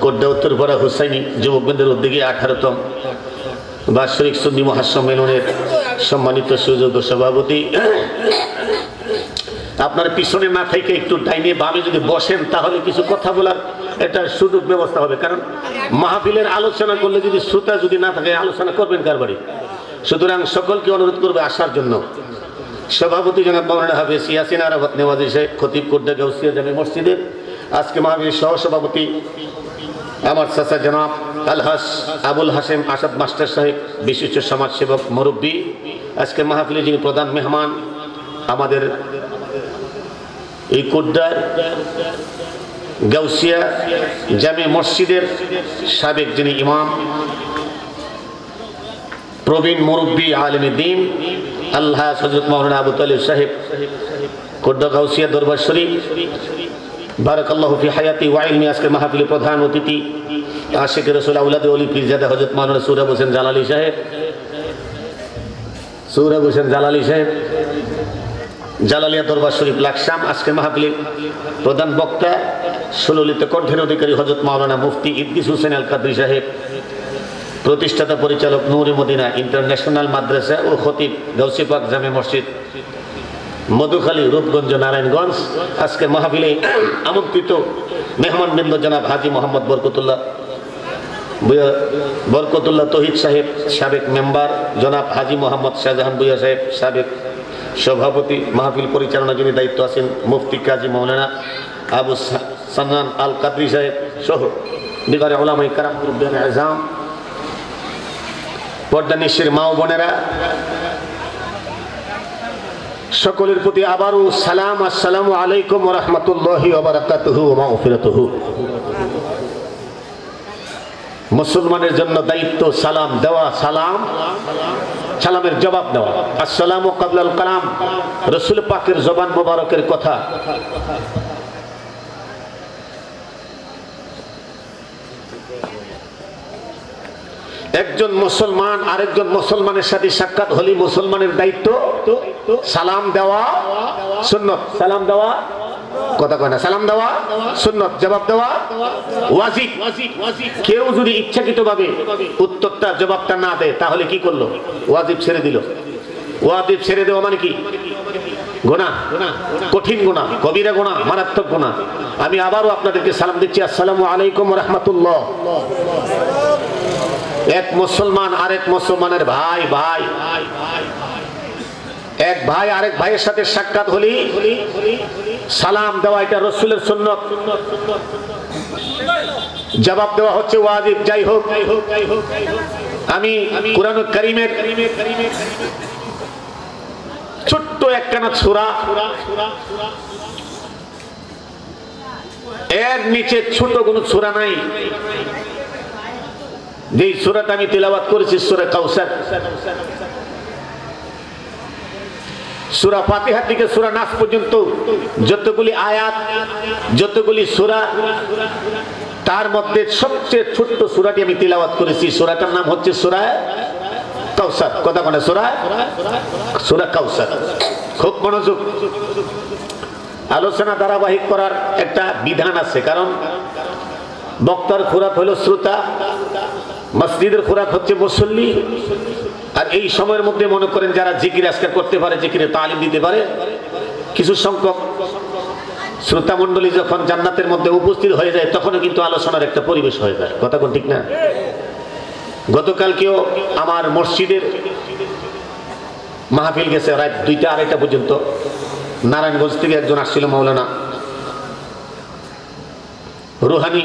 কোড্ডা উত্তরপাড়া হুসাইনি যুবকবৃন্দের উদ্যোগে 18তম বার্ষিক সুন্নি মহাসম্মেলনের সম্মানিত সুযোগ্য সভাপতি, আপনার পিছনে না থেকে একটু ডাইনে বামে যদি বসেন তাহলে কিছু কথা বলার একটা সুযোগ ব্যবস্থা হবে। কারণ মাহফিলের আলোচনা করলে যদি শ্রোতা যদি না থাকে আলোচনা করবেন কার বাড়ি? সুতরাং সকলকে অনুরোধ করবে আসার জন্য। সভাপতি জনাব মাওলানা হাফেজ ইয়াসিন আরাফাত নেওয়াজি সাহেব, খতিব কোড্ডা গাউসিয়া জামে মসজিদের। আজকে মাহফিলের সহসভাপতি আমার চাচা জনাব আলহাস আবুল হাসেম আসাদ মাস্টার সাহেব, বিশিষ্ট সমাজসেবক মুরব্বী। আজকে মাহফিলে যিনি প্রধান মেহমান, আমাদের এই কোড্ডার গাউসিয়া জামে মসজিদের সাবেক যিনি ইমাম, প্রবীণ মুরব্বী আলেম দ্বীন আল্লাহ হযরত মাওলানা আবু তালিব সাহেব, কোড্ডা গাউসিয়া দরবার শরীফ, বারাকাল্লাহু ফি হায়াতি ওয়া ইলমি। আজকে মাহফিলের প্রধান অতিথি আশিক রাসূল আওলাদ ওলি পীরজাদা হযরত মাওলানা সুহরাব হোসেন জালালী সাহেব, সুহরাব হোসেন জালালী সাহেব, জালালিয়া দরবার শরীফ লাকসাম। আজকে মাহফিলের প্রধান বক্তা সুললিত কণ্ঠের অধিকারী হযরত মাওলানা মুফতি ইদ্রিস হোসেন আল কাদরি সাহেব, প্রতিষ্ঠাতা পরিচালক নূরে মদিনা ইন্টারন্যাশনাল মাদ্রাসা ও খতিব গাউসিয়া পাক জামে মসজিদ মধুখালী, রূপগঞ্জ, নারায়ণগঞ্জ। আজকে মাহফিলে আমন্ত্রিত মেহমানবৃন্দ জনাব হাজি মোহাম্মদ বরকতুল্লাহ তহিদ সাহেব, সাবেক মেম্বার, জনাব হাজি মোহাম্মদ শাহজাহান বুয়া সাহেব, সাবেক সভাপতি। মাহফিল পরিচালনা যিনি দায়িত্ব আছেন মুফতি কাজী মাওলানা আবু সান্নান আল কাদরি সাহেব সহ দিগারে উলামায়ে কেরাম, মুরব্বিয়ানে আযম, পর্দা নিশির মা ও বোনেরা, সকলের প্রতি আবারও সালাম। আসসালামু আলাইকুম ওয়া রাহমাতুল্লাহি ওয়া বারাকাতুহু ওয়া মাগফিরাতুহু। মুসলমানের জন্য দায়িত্ব সালাম দেওয়া, সালামের জবাব দেওয়া। আসসালামু ক্বাবলাল কালাম, রাসূল পাকের জবান মোবারকের কথা। একজন মুসলমান আরেকজন মুসলমানের সাথে সাক্ষাৎ হলে মুসলমানের দায়িত্ব সালাম দেওয়া সুন্নত। সালাম দেওয়া কথা কয় না, সালাম দেওয়া সুন্নত, জবাব দেওয়া ওয়াজিব। কেউ যদি ইচ্ছাকৃতভাবে উত্তরটা জবাবটা না দেয় তাহলে কি করলো? ওয়াজিব ছেড়ে দিল। ওয়াজিব ছেড়ে দেওয়া মানে কি? গুনাহ, কঠিন গুনাহ, কবিরা গুনাহ, মারাত্মক গুনাহ। আমি আবারও আপনাদেরকে সালাম দিচ্ছি, আসসালামু আলাইকুম ওয়া রাহমাতুল্লাহ। এক মুসলমান আরেক মুসলমানের ভাই, এক ভাই আরেক ভাইয়ের সাথে সাক্ষাৎ হলে সালাম দেওয়া এটা রাসূলের সুন্নাত, জবাব দেওয়া হচ্ছে ওয়াজিব। যাই হোক, আমি কুরআন কারীমের ছোট্ট একখানা সূরা, এর নিচে ছোট কোনো সূরা নাই। যে সূরাটা আমি তিলাওয়াত করেছি সূরা কাউসার, সূরা ফাতিহা থেকে সূরা নাস পর্যন্ত যতগুলি আয়াত, যতগুলি সূরা, তার মধ্যে সবচেয়ে ছোট্ট সূরাটি আমি তিলাওয়াত করেছি। সূরাটার নাম হচ্ছে সূরা কাউসার। কথা বলে সূরা কাউসার। খুব মনোযোগ। আলোচনা ধারাবাহিক করার একটা বিধান আছে, কারণ বক্তার খোরাক হলো শ্রোতা, মসজিদের খোরাক হচ্ছে মুসল্লি। আর এই সময়ের মধ্যে মনে করেন যারা জিকির আজকার করতে পারে, জিকিরে তালিম দিতে পারে, কিছু সংখ্যক শ্রোতা মণ্ডলী যখন জান্নাতের মধ্যে উপস্থিত হয়ে যায় তখনও কিন্তু আলোচনার একটা পরিবেশ হয়ে যায়। কথা কোন ঠিক না? গতকালকেও আমার মসজিদের মাহফিল গেছে রাত 2টা 2:30 পর্যন্ত। নারায়ণগঞ্জ থেকে একজন আসছিল, মাওলানা রুহানি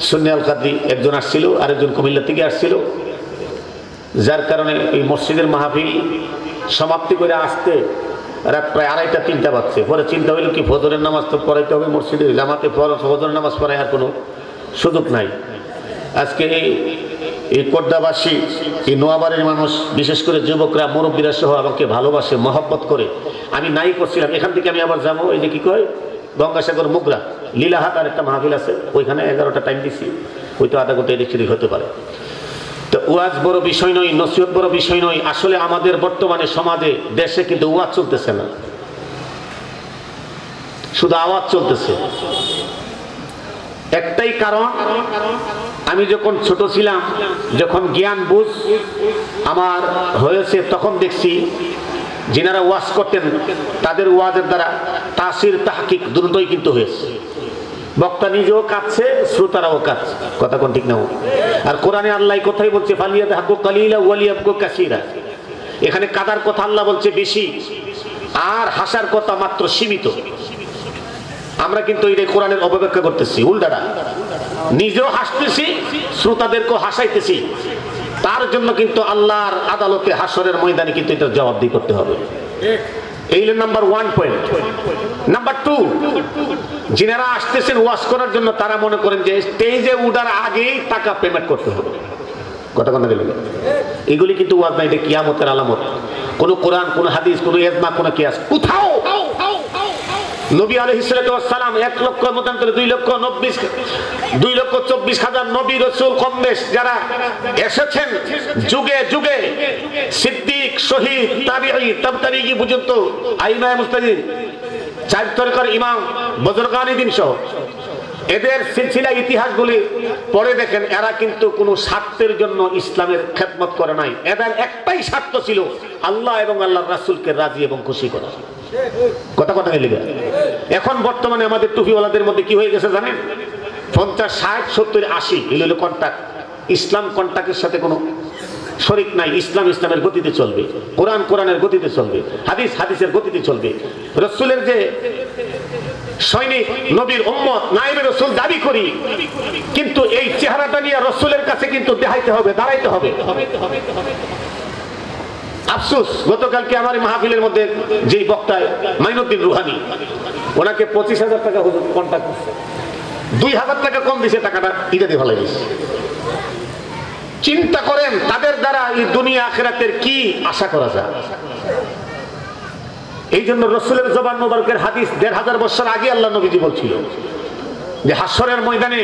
সুন্নি আল কাদরি একজন আসছিল, আরেকজন কুমিল্লা থেকে আসছিল। যার কারণে এই মসজিদের মাহফিল সমাপ্তি করে আসতে রাত প্রায় 2:30 3টা বাজছে। পরে চিন্তা হইল কি ফজরের নামাজ তো পড়াইতে হবে মসজিদে, জামাতে ফজরের নামাজ পড়ায় আর কোনো সুযোগ নাই। আজকে এই কোড্ডাবাসী, এই নোয়াবাড়ির মানুষ, বিশেষ করে যুবকরা, মুরব্বীরা সহ আমাকে ভালোবাসে, মহব্বত করে। আমি নাই করছিলাম, এখান থেকে আমি আবার যাবো এই যে কি কয় গঙ্গাসাগর মুগরা লীলাহাট আর একটা মাহফিল আছে, ওইখানে 11টা টাইম দিচ্ছি, হয়তো আধা ঘন্টা এদিক সেদিক হতে পারে। তো ওয়াজ বড় বিষয় নয়, নসিহত বড় বিষয় নয়। আসলে আমাদের বর্তমানে সমাজে, দেশে কিন্তু ওয়াজ চলতেছে না, শুধু আওয়াজ চলতেছে। একটাই কারণ, আমি যখন ছোট ছিলাম, যখন জ্ঞান বুঝ আমার হয়েছে, তখন দেখছি যিনারা ওয়াজ করতেন তাদের ওয়াজের দ্বারা তাসির তাহকিক দ্রুতই কিন্তু হয়েছে। বক্তা নিজেও কাঁদছে, শ্রোতারাও কাঁদছে, কথা কোন ঠিক না? আর কোরআনে আল্লাহ কোথায় বলছে ফালিয়াদহাকু কালিলা ওয়ালিয়াবকু কাসীরা, এখানে কাদার কথা আল্লাহ বলছে বেশি, আর হাসার কথা মাত্র সীমিত। আমরা কিন্তু এই কোরআনের অপব্যাখ্যা করতেছি, উল্টাটা নিজেও হাসতেছি, শ্রোতাদেরকেও হাসাইতেছি। তার জন্য কিন্তু আল্লাহর আদালতে হাসরের ময়দানে কিন্তু এটার জবাবদিহি করতে হবে। এই নাম্বার 1 পয়েন্ট। নাম্বার 2, যিনারা আসতেছেন ওয়াজ করার জন্য তারা মনে করেন যে স্টেজে উঠার আগেই টাকা পেমেন্ট করতে হবে, কথা কথা বলেন। এগুলি কিন্তু ওয়াজ না, এটা কিয়ামতের আলামত। কোন কোরআন, কোন হাদিস, কোন ইজমা, কোন কিয়াস কোথাও নবী আলাইহিস সালাম 1 লক্ষ মতান্তরে 2,24,000 নবী রাসূল কম বেশ যারা এসেছেন যুগে যুগে, সিদ্দিক, শহীদ, তাবিঈ, তাবতাবিঈ পর্যন্ত, আইমায়ে মুজতাহিদিন, 4 তরিকার ইমাম, বুজুরগানিদিন সহ এদের সিলসিলা ইতিহাসগুলি পড়ে দেখেন, এরা কিন্তু কোনো স্বার্থের জন্য ইসলামের খেদমত করে নাই। এদের একটাই স্বার্থ ছিল আল্লাহ এবং আল্লাহর রাসূলকে রাজি এবং খুশি করা, কথা কথা লিখে। এখন বর্তমানে আমাদের টুপিওয়ালাদের মধ্যে কি হয়ে গেছে জানেন? 50, 60, 70, 80 এগুলো কন্ট্রাক্ট। ইসলাম কন্ট্রাক্টের সাথে কোনো শরিক নাই। ইসলাম ইসলামের গতিতে চলবে, কোরআন কোরআনের গতিতে চলবে, হাদিস হাদিসের গতিতে চলবে। রাসূলের যে সৈনিক, নবীর উম্মত, নায়েবে রাসূল দাবি করি, কিন্তু এই চেহারাটা নিয়ে রাসূলের কাছে কিন্তু দেখাইতে হবে, দাঁড়াইতে হবে। আফসোস, গতকালকে আমার মাহফিলের মধ্যে যেই বক্তা মাইনুদ্দিন রুহানি, ওনাকে 25,000 টাকা হুজুর কন্ট্রাক্ট করছে, 2,000 টাকা কম দিছে, টাকাটা ইটা দিয়ে ভালো দিয়েছে। চিন্তা করেন তাদের দ্বারা এই দুনিয়া আখিরাতের কি আশা করা যায়? এই জন্য রাসূলের জবান মোবারকের হাদিস 1,500 বছর আগে আল্লাহ নবীজি বলছিল যে হাসরের ময়দানে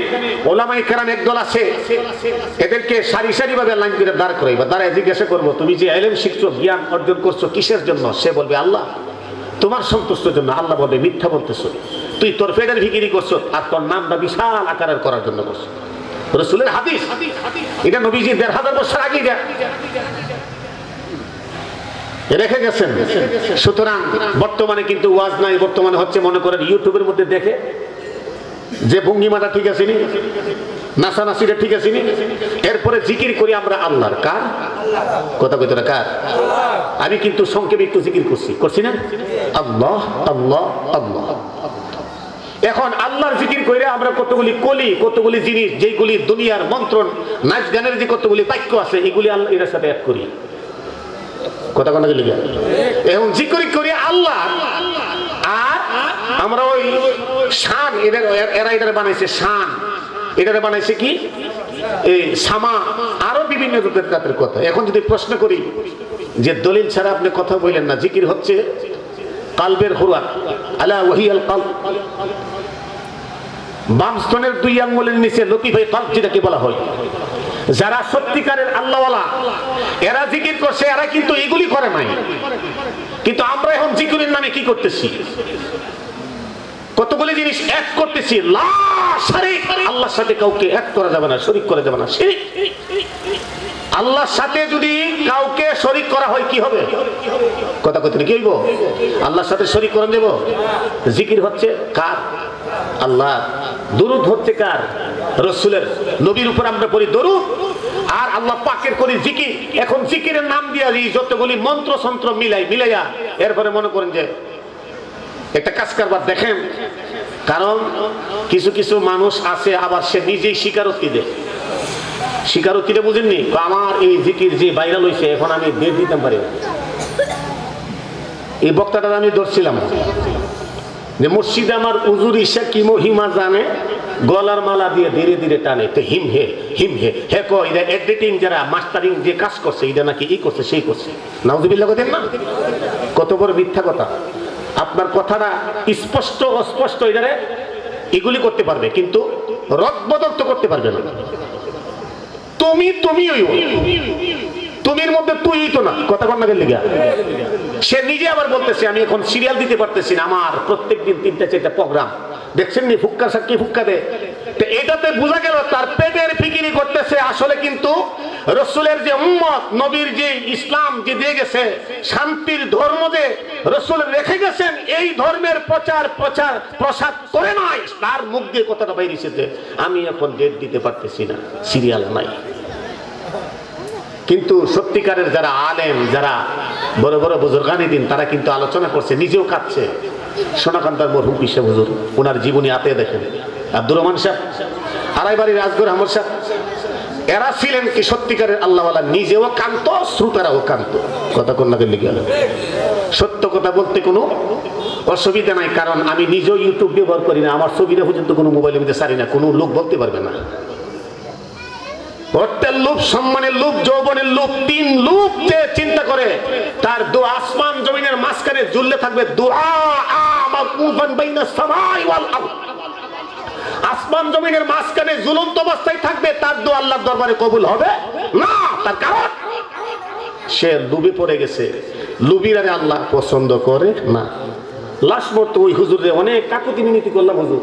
ওলামায়ে কেরাম একদল আছে, এদেরকে সারি সারি ভাবে লাইন করে দাঁড় করাইবা, দাঁড়ায় জিজ্ঞাসা করবো তুমি যে ইলম শিখছো, জ্ঞান অর্জন করছো, কিসের জন্য? সে বলবে আল্লাহ, তোমার সন্তুষ্টের জন্য। আল্লাহ বলবে মিথ্যা বলতেছো, তুই তোর পেটের ভিখিরি করছো, আর তোর নামটা বিশাল আকারের করার জন্য করছো। রাসূলের হাদিস, এটা নবীজি 1,500 বছর আগে রেখে গেছেন। সুতরাং বর্তমানে কিন্তু ওয়াজ নাই, বর্তমানে হচ্ছে মনে করেন ইউটিউবের মধ্যে দেখে যে ভঙ্গিমাটা ঠিক আছে নি, নাচানাচিটা ঠিক আছে নি, এরপরে জিকির করি আমরা আল্লাহর। কার কথা কইতে না? কার? আমি কিন্তু সংক্ষেপে একটু জিকির করছি না? আল্লাহ আল্লাহ আল্লাহ। এখন আল্লাহর জিকির কইরা আমরা কতগুলি কলি, কতগুলি জিনিস যেগুলি দুনিয়ার মন্ত্রণ, নাচ গানের যে কতগুলি বাক্য আছে, এগুলি আল্লাহ এর সাথে এক করি, কথা কথা লিখা। এখন জিকির করি আল্লাহ, আর আমরা ওই শান, এরা এটারে বানাইছে শান, এটারে বানাইছে কি এই সামা, আরো বিভিন্ন জাতের কথা। এখন যদি প্রশ্ন করি যে দলিল ছাড়া আপনি কথা বললেন না, জিকির হচ্ছে কালবের হুরাত, আলা ওয়াহিয়াল কালব, বাম স্তনের 2 আঙ্গুলের নিচে লতিফায়ে কালব যেটাকে বলা হয়। যারা সত্যিকারের আল্লাহওয়ালা এরা জিকির করছে, এরা কিন্তু এগুলি করে নাই। কিন্তু আমরা এখন জিকিরের নামে কি করতেছি? কতগুলি জিনিস এক করতেছি। লা শারীক, আল্লাহর সাথে কাউকে এক করা যাবে না, শরীক করা যাবে না। শিরক, আল্লাহর সাথে যদি কাউকে শরীক করা হয় কি হবে? কথা কইতে কি হইব? আল্লাহর সাথে শরীক করে দেব। জিকির হচ্ছে কার? আল্লাহ। দুরূদ হচ্ছে কার? রাসূলের। নবীর উপর আমরা পড়ি দরুদ, আর আল্লাহ পাকের করি জিকির। এখন জিকিরের নাম দিয়া যতগুলি মন্ত্র সন্ত্র মিলাইয়া এরপরে মনে করেন যে একটা কাজ করবার। দেখেন, কারণ কিছু কিছু মানুষ আছে আবার সে নিজেই স্বীকারোক্তি দেয়। স্বীকারোক্তিটা বুঝেননি? আমার এই জিকির যে ভাইরাল হয়েছে, এখন আমি দিয়ে দিতে পারি। এই বক্তাটা আমি ধরছিলাম যে মসজিদে আমার উজুর ঈশা কি মহিমা জানে, গলার মালা দিয়ে ধীরে ধীরে টানে, তো হিম হে হে কো এটা এডিটিং যারা মাস্টারিং যে কাজ করছে, এটা নাকি এই করছে সেই করছে। নাউযুবিল্লাহ কইতেন না? কত বড় মিথ্যা কথা। আপনার কথাটা স্পষ্ট অস্পষ্ট, এটারে এগুলি করতে পারবে, কিন্তু রদবদল তো করতে পারবে না। তুমির মধ্যে তুই তো না, কথা কন্যাকে লিগা। সে নিজে আবার বলতেছে আমি এখন সিরিয়াল দিতে পারতেছি না, আমার প্রত্যেকদিন 3টা 4টা প্রোগ্রাম, দেখছেন নি ফুক্কা সাক্ষী ফুক্কা দে। এটাতে বোঝা গেল তার পেটের ফিকিরি করতেছে, আসলে কিন্তু রসুলের যে উম্মত, নবীর যে ইসলাম যে দিয়ে গেছে, শান্তির ধর্ম যে রসুল রেখে গেছেন, এই ধর্মের প্রসাদ করে নয়, তার মুখ দিয়ে কথাটা বাইরে এসেছে, আমি এখন ডেট দিতে পারতেছি না, সিরিয়াল নাই। কিন্তু সত্যিকারের যারা আলেম, যারা বড় বড় বুজুর্গানি দিন, তারা কিন্তু আলোচনা করছে, নিজেও কাঁদছে। সোনাকান্তার মরহুম পিসা হুজুর, ওনার জীবনী আতে দেখেন, আব্দুর রহমান সাহেব, আড়াইবাড়ির রাজগর আহমদ সাহেব, এরা ছিলেন কি সত্যিকারের আল্লাহওয়ালা, নিজেও কান্ত, শ্রোতারাও কান্ত। কথা কন্যা করলে গেল, সত্য কথা বলতে কোনো অসুবিধা নাই, কারণ আমি নিজেও ইউটিউব ব্যবহার করি না, আমার ছবিটা পর্যন্ত কোনো মোবাইলের মধ্যে সারি না, কোনো লোক বলতে পারবে না। অর্থের লোভ, সম্মানের লোভ, যৌবনের লোভ, তিন লোভ যে চিন্তা করে, তার দোয়া আসমান জমিনের মাঝখানে ঝুললে থাকবে। দোয়া আসমান জমিনের মাঝখানে ঝুলন্ত অবস্থায় থাকবে, তার দোয়া আল্লাহর দরবারে কবুল হবে না। তার কারণ সে লোভে পড়ে গেছে, লোভীরারে আল্লাহ পছন্দ করে না। লাস্ট মতো ওই হুজুরে অনেক কাকুতি মিনতি করলাম, হুজুর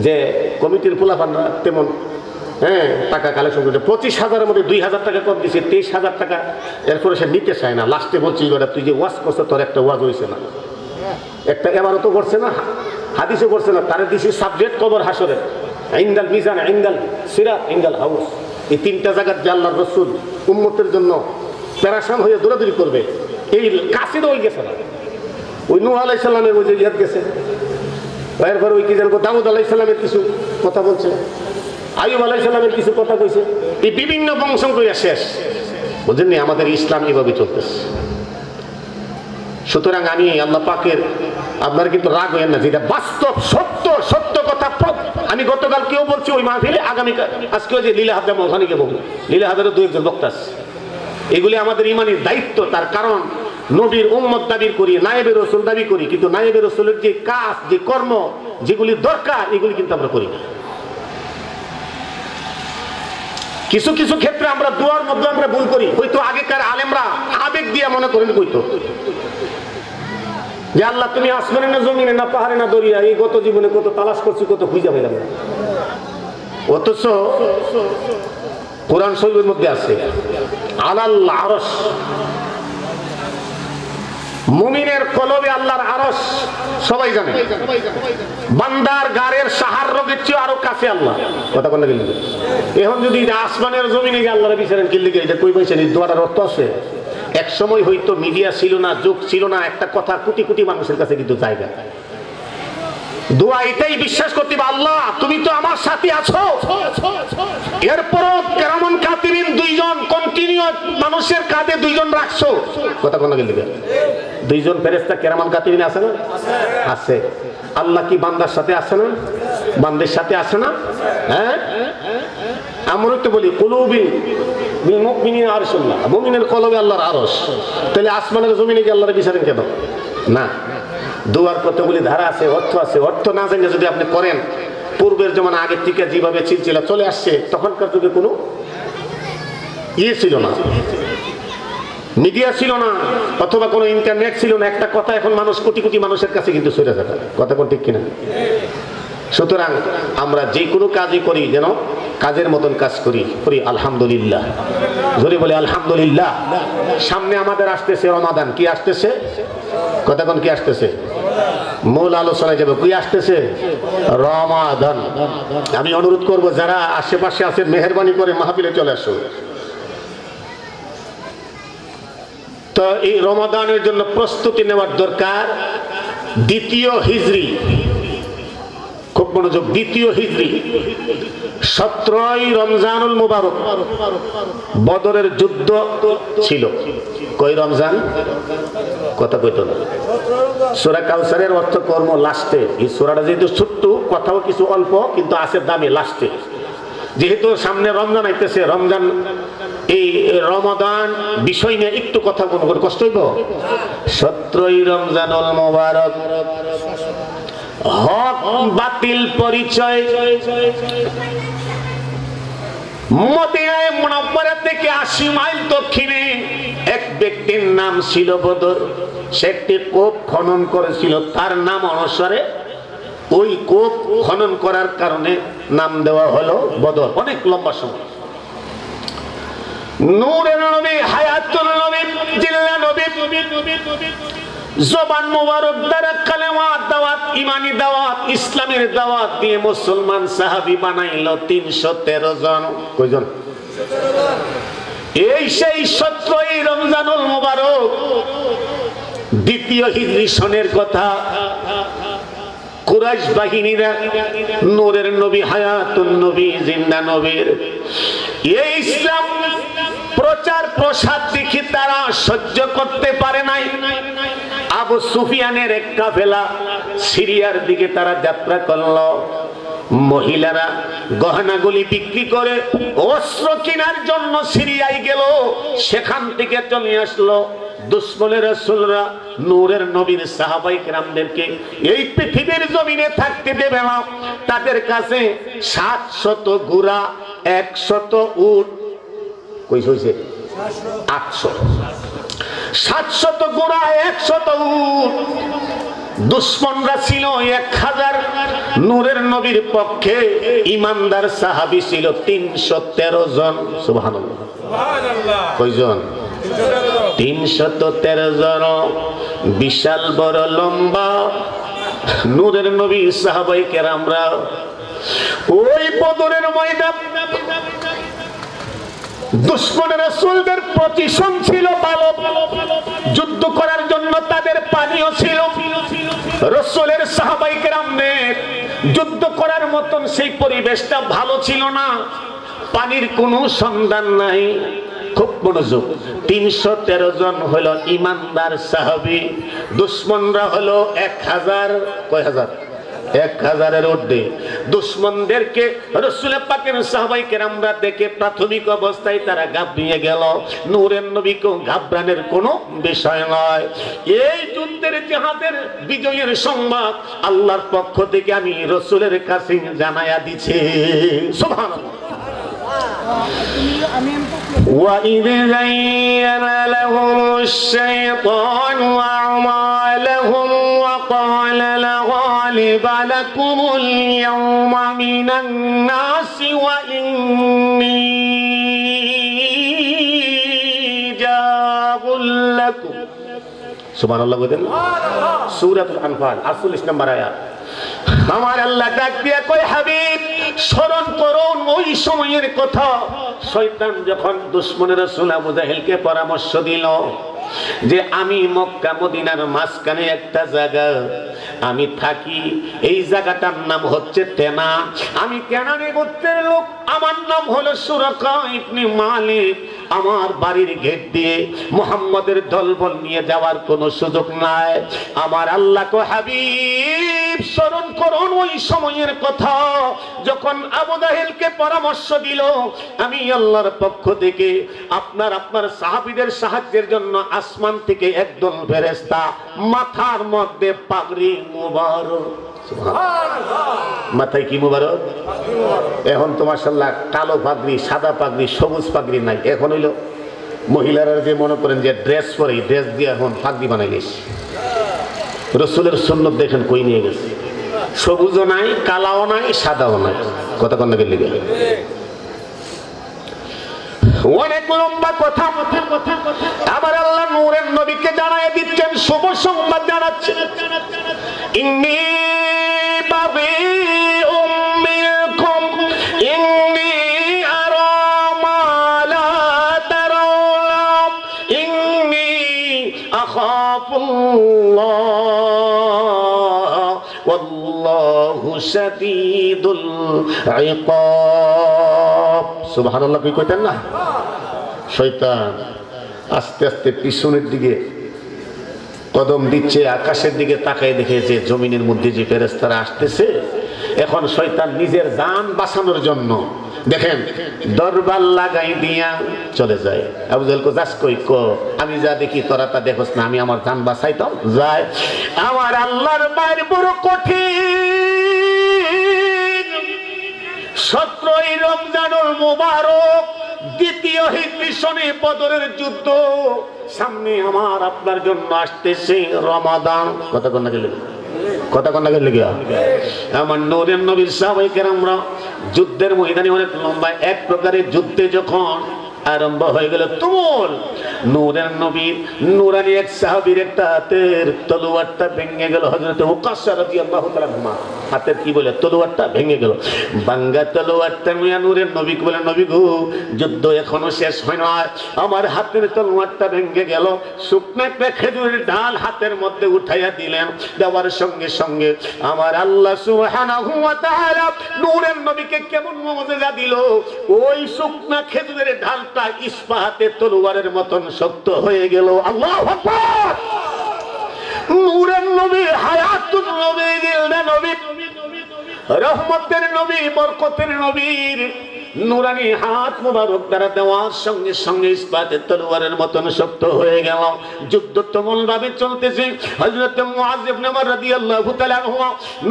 যে কমিটির পোলাপানরা তেমন টাকা কালেকশন করছে, 25,000-এর মধ্যে 2,000 টাকা কম দিচ্ছে, 23,000 টাকা। এরপরে সে নিতে চায় না। লাস্টে বলছি, তুই যে ওয়াজ করছো, তোর একটা ওয়াজ হয়েছে না, একটা এবারও তো করছে না, হাদিসও করছে না, তার দিছি সাবজেক্ট কবর হাসরের, ইনদাল মিজান, ইনদাল সিরাত, ইনদাল হাউস। এই তিনটা জায়গার যে আল্লাহর রাসূল উম্মতের জন্য পেরেশান হয়ে দৌড়াদৌড়ি করবে, এই কাশিরও ওই গেছে না। ওই নূহ আলাইহিস সালামের ওই যে ইয়াদ গেছে, এরপর ওই কি জানবো দাউদ আলাইহিস সালামের কিছু কথা বলছে, আইয়ুব আলাইহিস সালামের কিছু কথা কইছে, এই বিভিন্ন বংশন করে শেষ। বুঝলেন নি, আমাদের ইসলাম এভাবে চলতেছে। সুতরাং আমি আল্লাহ পাকের, আপনার কিন্তু রাগ হইেন না, যেটা বাস্তব সত্য, সত্য কথা। আমি গতকাল কেউ বলছি ওই মাহফিলে, আগামীকাল আজকে ওই যে লীলা হাজার ওখানে গিয়ে বলবো, লীলা হাজারের 2-1 জন বক্তা আছে। এগুলি আমাদের ইমানের দায়িত্ব। তার কারণ নবীর উম্মত দাবি করি, নায়েবে রাসূল দাবি করি, কিন্তু নায়েবে রাসূলের যে কাজ, যে কর্ম, যেগুলি দরকার, এগুলি কিন্তু আমরা করি না। কিছু কিছু ক্ষেত্রে আমরা দোয়ার মধ্যে আমরা ভুল করি। হয়তো আগেকার আলেমরা আবেগ দিয়ে মনে করেন কইতো যে আল্লাহ তুমি আসমানে না জমিনে না পাহাড়ে না দরিয়া, এই গত জীবনে কত তালাশ করছি, কত খুঁজে পেলাম না। অথচ কোরআন শরীফের মধ্যে আছে আলাল আরশ, মুমিনের কলবে আল্লাহর আরশ, সবাই জানে। বান্দার গারের সাহার রোগের চেয়ে আরো কাছে আল্লাহ। কথা বলতে গেলে এখন যদি আসমানের জমিনে গিয়ে আল্লাহর বিচারেন কি লিখে, এটা কই পাইছেন? এই দোয়াটার অর্থ আছে। এক সময় হয়তো মিডিয়া ছিল না, যুগ ছিল না, একটা কথা কোটি কোটি মানুষের কাছে কিন্তু জায়গা। দোয়া এটাই বিশ্বাস করতে হবে, আল্লাহ তুমি তো আমার সাথে আছো। এরপরও কেরামান কাতিবিন 2 জন কন্টিনিউ মানুষের কাঁধে 2 জন রাখছো। কথা কোন গেল? 2 জন ফেরেশতা কেরামান কাতিবিন আছে না? আছে। আল্লাহ কি বান্দার সাথে আছে না? বান্দার সাথে আছে না? হ্যাঁ, আমরা তো বলি কুলুবি বিল মুমিনিনা আরশুল্লাহ, মুমিনের কলবে আল্লাহর আরশ। তাহলে আসমানের জমিনে কি আল্লাহর বিচারেন কেন? না। দোয়ার কতগুলি ধারা আছে, অর্থ আছে। অর্থ না জানলে যদি আপনি করেন, পূর্বের জমানা আগের থেকে যেভাবে চিলচিলা চলে আসছে, তখনকার যুগে কোনো ইয়ে ছিল না, মিডিয়া ছিল না, অথবা কোনো ইন্টারনেট ছিল না। একটা কথা এখন মানুষ কোটি কোটি মানুষের কাছে কিন্তু ছড়ে যাবে। কথা কোন ঠিক কিনা? সুতরাং আমরা যে কোনো কাজই করি যেন কাজের মতন কাজ করি আলহামদুলিল্লাহ, জোরে বলি আলহামদুলিল্লাহ। সামনে আমাদের আসতেছে রমাদান। কি আসতেছে? কথা কোন কি আসতেছে? মূল আলোচনায় যাবে। কি আসতেছে? রমাদান। আমি অনুরোধ করব যারা আশেপাশে আছেন, মেহেরবানি করে মাহফিলে চলে আসুন। তো এই রমাদানের জন্য প্রস্তুতি নেওয়ার দরকার। 2য় হিজরি, খুব মনোযোগ, 2য় হিজরি 17ই রমজানুল মুবারক বদরের যুদ্ধ ছিল। কই রমজান? কথা কইতো না। সূরা কাউসারের অর্থ কর্ম লাস্টে। এই সূরাটা যেহেতু ছোট্ট, কথাও কিছু অল্প, কিন্তু আছে দামি লাস্টে। যেহেতু সামনে রমজান আইতেছে, রমজান এই রমাদান বিষয় নিয়ে একটু কথা বলবো, কষ্ট হইব। 17ই রমজানুল মুবারক, হক বাতিল পরিচয়। মদিনায়ে মুনাওয়ারা থেকে 80 মাইল দক্ষিণে এক ব্যক্তির নাম ছিল বদর। সে একটি কূপ খনন করেছিল, তার নাম অনুসারে ওই কূপ খনন করার কারণে নাম দেওয়া হলো বদর। অনেক লম্বা সময়। নূরের নবী, হায়াতুল নবী, জিল্লা নবী, জবান মোবারক দ্বারা কালেমা দাওয়াত, ইমানি দাওয়াত, ইসলামের দাওয়াত দিয়ে মুসলমান সাহাবী বানাইল 313 জন। কয়জন? এই সেই 17ই রমজানুল মুবারক, দ্বিতীয় হিজরি সনের কথা। কুরাইশ বাহিনীরা নূরের নবী, হায়াতুন নবী, জিন্দা নবীর এই ইসলাম প্রচার প্রসার দেখে তারা সহ্য করতে পারে নাই। আবু সুফিয়ানের এক কাফেলা সিরিয়ার দিকে তারা যাত্রা করল। মহিলারা গহনাগুলি বিক্রি করে অস্ত্র কেনার জন্য সিরিয়ায় গেল। সেখান থেকে চলে আসলো দুশ্মনের রাসূলরা নূরের নবীর সাহাবায়ে কেরামদেরকে এই পৃথিবীর জমিনে থাকতে দেবে না। তাদের কাছে 700 ঘোড়া, 100 উট, কই হইছে 800, 700 ঘোড়া, 100 উট। দুশ্মনরা ছিল 1000। নূরের নবীর পক্ষে ইমানদার সাহাবী ছিল 313 জন। সুবহানাল্লাহ। কয়জন? 313 জন। বিশাল বড় লম্বা নূরের নবী সাহাবায়ে কেরামরা ওই বদরের ময়দান দুশ্মনের রাসূলদের প্রতিশোধ ছিল ভালো। যুদ্ধ করার জন্য তাদের পানিও ছিল। রাসূলের সাহাবায়ে কেরামদের যুদ্ধ করার মতন সেই পরিবেশটা ভালো ছিল না। পানির কোনো সন্ধান নাই। খুব মনোযোগ। 313 জন হলো ইমানদার সাহাবী, দুশ্মনরা হলো 1000। কয় হাজার? 1000-এর ঊর্ধ্বে। দুশ্মনদেরকে রাসূল পাকের সাহাবায়ে কেরামরা দেখে প্রাথমিক অবস্থায় তারা ঘাবড়িয়ে গেল। নূরের নবীকে ঘাবড়ানোর কোনো বিষয় নয়। এই যুদ্ধের জিহাদের বিজয়ের সংবাদ আল্লাহর পক্ষ থেকে আমি রাসূলের কাছে জানায়া দিছি। সুবহানাল্লাহ। وَإِذْ زَيَّنَ لَهُمُ الشَّيْطَانُ أَعْمَالَهُمْ وَقَالَ لَا غَالِبَ لَكُمُ الْيَوْمَ مِنَ النَّاسِ وَإِنِّي جَارٌ لَكُمْ। সুবহানাল্লাহ। বলেন সূরাতুল আনফাল 48 নম্বর আয়াত। আমার আল্লাহ ডাক দিয়া কয়, হাবিব স্মরণ করুন ওই সময়ের কথা। শয়তান যখন দুশ্মনের রাসূল আবু জাহেলকে পরামর্শ দিল যে আমি মক্কা মদিনার মাঝখানে একটা জায়গা আমি থাকি, এই জায়গাটার নাম হচ্ছে তেনা। আমি কেনানি গোত্রের লোক, আমার নাম হলো সুরাকা ইবনে মালিক। আমার বাড়ির গেট দিয়ে মুহাম্মাদের দলবল নিয়ে যাওয়ার কোনো সুযোগ নাই। আমার আল্লাহ কো হাবিব স্মরণ করুন ওই সময়ের কথা যখন আবু জাহেলকে পরামর্শ দিল আমি আল্লাহর পক্ষ থেকে আপনার সাহাবীদের সাহায্যের জন্য আসমান থেকে একদল ফেরেশতা মাথার মধ্যে পাগড়ি মুবারক। সুবহানাল্লাহ। মাথায় কি মুবারক? এখন তো মাশাআল্লাহ কালো পাগড়ি, সাদা পাগড়ি, সবুজ পাগড়ি নাই। এখন হইলো মহিলারা যে মনে করেন যে ড্রেস পরে, ড্রেস দিয়ে এখন পাগড়ি বানাই গেছে। রাসূলের সুন্নাত দেখেন কই নিয়ে গেছে। সবুজও নাই, কালাও নাই, সাদাও নাই। কথা কন না গেলে অনেক লম্বা কথা। আমার আল্লাহ নূরের নবীকে জানায় দিচ্ছেন, শুভ সংবাদ জানাচ্ছেন। ইন্নী বারীউম মিনকুম ইন্নী আরা মা লা তারাউনা ইন্নী আখাফুল্লাহ ওয়াল্লাহু শাদীদুল ইকাব। সুবহানাল্লাহ। কি কইতেন না? শয়তান আস্তে আস্তে পিছনের দিকে কদম দিচ্ছে, আকাশের দিকে তাকায় দেখে যে জমিনের মধ্যে যে ফেরেশতারা আসতেছে। এখন শয়তান নিজের জান বাঁচানোর জন্য দেখেন দরবার লাগাই দিয়া চলে যায়। আবু জাহেল কো যাস কই? কো আমি যা দেখি তোরা তা দেখোস না, আমি আমার জান বাঁচাইতাম। যায়। আমার আল্লাহর মায়ের বড় কঠিন। 17ই রমজানুল মুবারক, দ্বিতীয় হিজরি সনে বদরের যুদ্ধ। সামনে আমার আপনার জন্য আসতেছে রমাদান। কথা কোন গেলে কথা কন্যা গেলে গিয়া আমার নূরের নবীর সাহাবায়ে কেরামরা যুদ্ধের ময়দানে অনেক লম্বা এক প্রকারের যুদ্ধে যখন আরম্ভ হয়ে গেল তুমুল নূরের নবীর নূরানি এক সাহাবীর একটা হাতের তলোয়ারটা ভেঙে গেল হযরত উকাশা রাদিয়াল্লাহু তাআলা আনহু হাতের কি বলে তলোয়ারটা ভেঙে গেল ভাঙা তলোয়ারটা নিয়ে নূরের নবীকে বলে নবী গো যুদ্ধ এখনো শেষ হয় না আমার হাতের তলোয়ারটা ভেঙে গেল শুকনো একটা খেজুরের ডাল হাতের মধ্যে উঠাইয়া দিলেন দেওয়ার সঙ্গে সঙ্গে আমার আল্লাহ সুবহানাহু ওয়া তাআলা নূরের নবীকে কেমন মুজিজা দিল ওই শুকনো খেজুরের ডাল ইস্পাহাতের তলোয়ারের মতন শক্ত হয়ে গেল আল্লাহু আকবার নূরের নবী হায়াতুল নবী জিলদা নবী রহমতের নবী বরকতের নবীর নূরানি হাত মোবারক দ্বারা দেওয়ার সঙ্গে সঙ্গে ইস্পাতের তলোয়ারের মতন শক্ত হয়ে গেল যুদ্ধ তুমুল ভাবে চলতেছে হযরত মুআয ইবনে উমর রাদিয়াল্লাহু তাআলা আনহু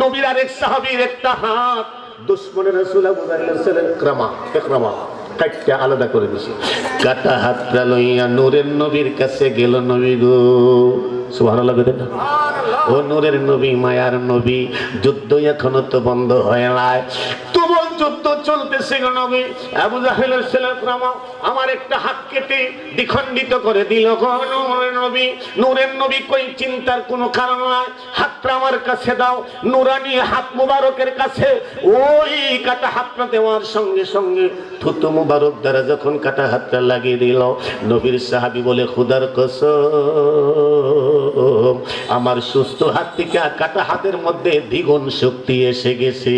নবীর আরেক সাহাবীর একটা হাত দুশমনের রাসূল আবু জাহলের ছেলে ইকরামা কাটটা আলাদা করে দিছে কাটা হাতটা লইয়া নূরের নবীর কাছে গেল নবী গো সুবহানাল্লাহ বলেন না ও নূরের নবী মায়ার নবী যুদ্ধ এখনো তো বন্ধ হয় নাই তুমুল যুদ্ধ চলতেছে গো নবী আবু জাহলের ছেলে ইকরামা আমার একটা হাত কেটে দ্বিখণ্ডিত করে দিল গো নূরের নবী কই চিন্তার কোনো কারণ নাই হাতটা আমার কাছে দাও নূরানি হাত মোবারকের কাছে ওই কাটা হাতটা দেওয়ার সঙ্গে সঙ্গে থুতু মোবারক দ্বারা যখন কাটা হাতটা লাগিয়ে দিল নবীর সাহাবী বলে খোদার কসম আমার সুস্থ হাত থেকে কাটা হাতের মধ্যে দ্বিগুণ শক্তি এসে গেছে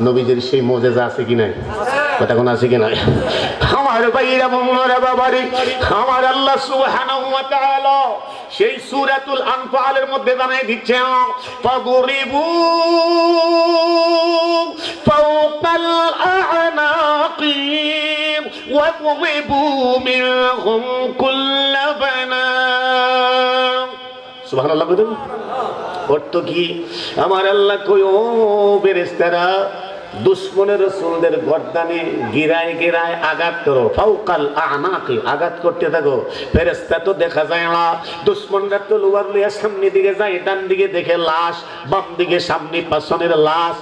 নবীজির সেই মুজিজা আছে কি নাই কথা কোন আছে কি নাই আমার ভাইরা বোনেরা বাবারে আমার আল্লাহ সুবহানাহু ওয়া তাআলা সেই সূরাতুল আনফালের মধ্যে জানাই দিচ্ছে ফাদরিবু ফাওকাল আ'নাকি ওয়াদরিবু মিনহুম কুল্লা বানান সুবহানাল্লাহ বলেন অর্থ কি আমার আল্লাহ কই ও ফেরেশতারা দুশমনের রাসূলদের গর্দানে গিরায় গিরায় আঘাত করো ফাওকাল আ'নাকি আঘাত করতে থাকো ফেরেশতা তো দেখা যায় না দুশমনরা তো লোহার লইয়া সামনে দিকে যায় ডান দিকে দেখে লাশ বাম দিকে সামনে পাছনের লাশ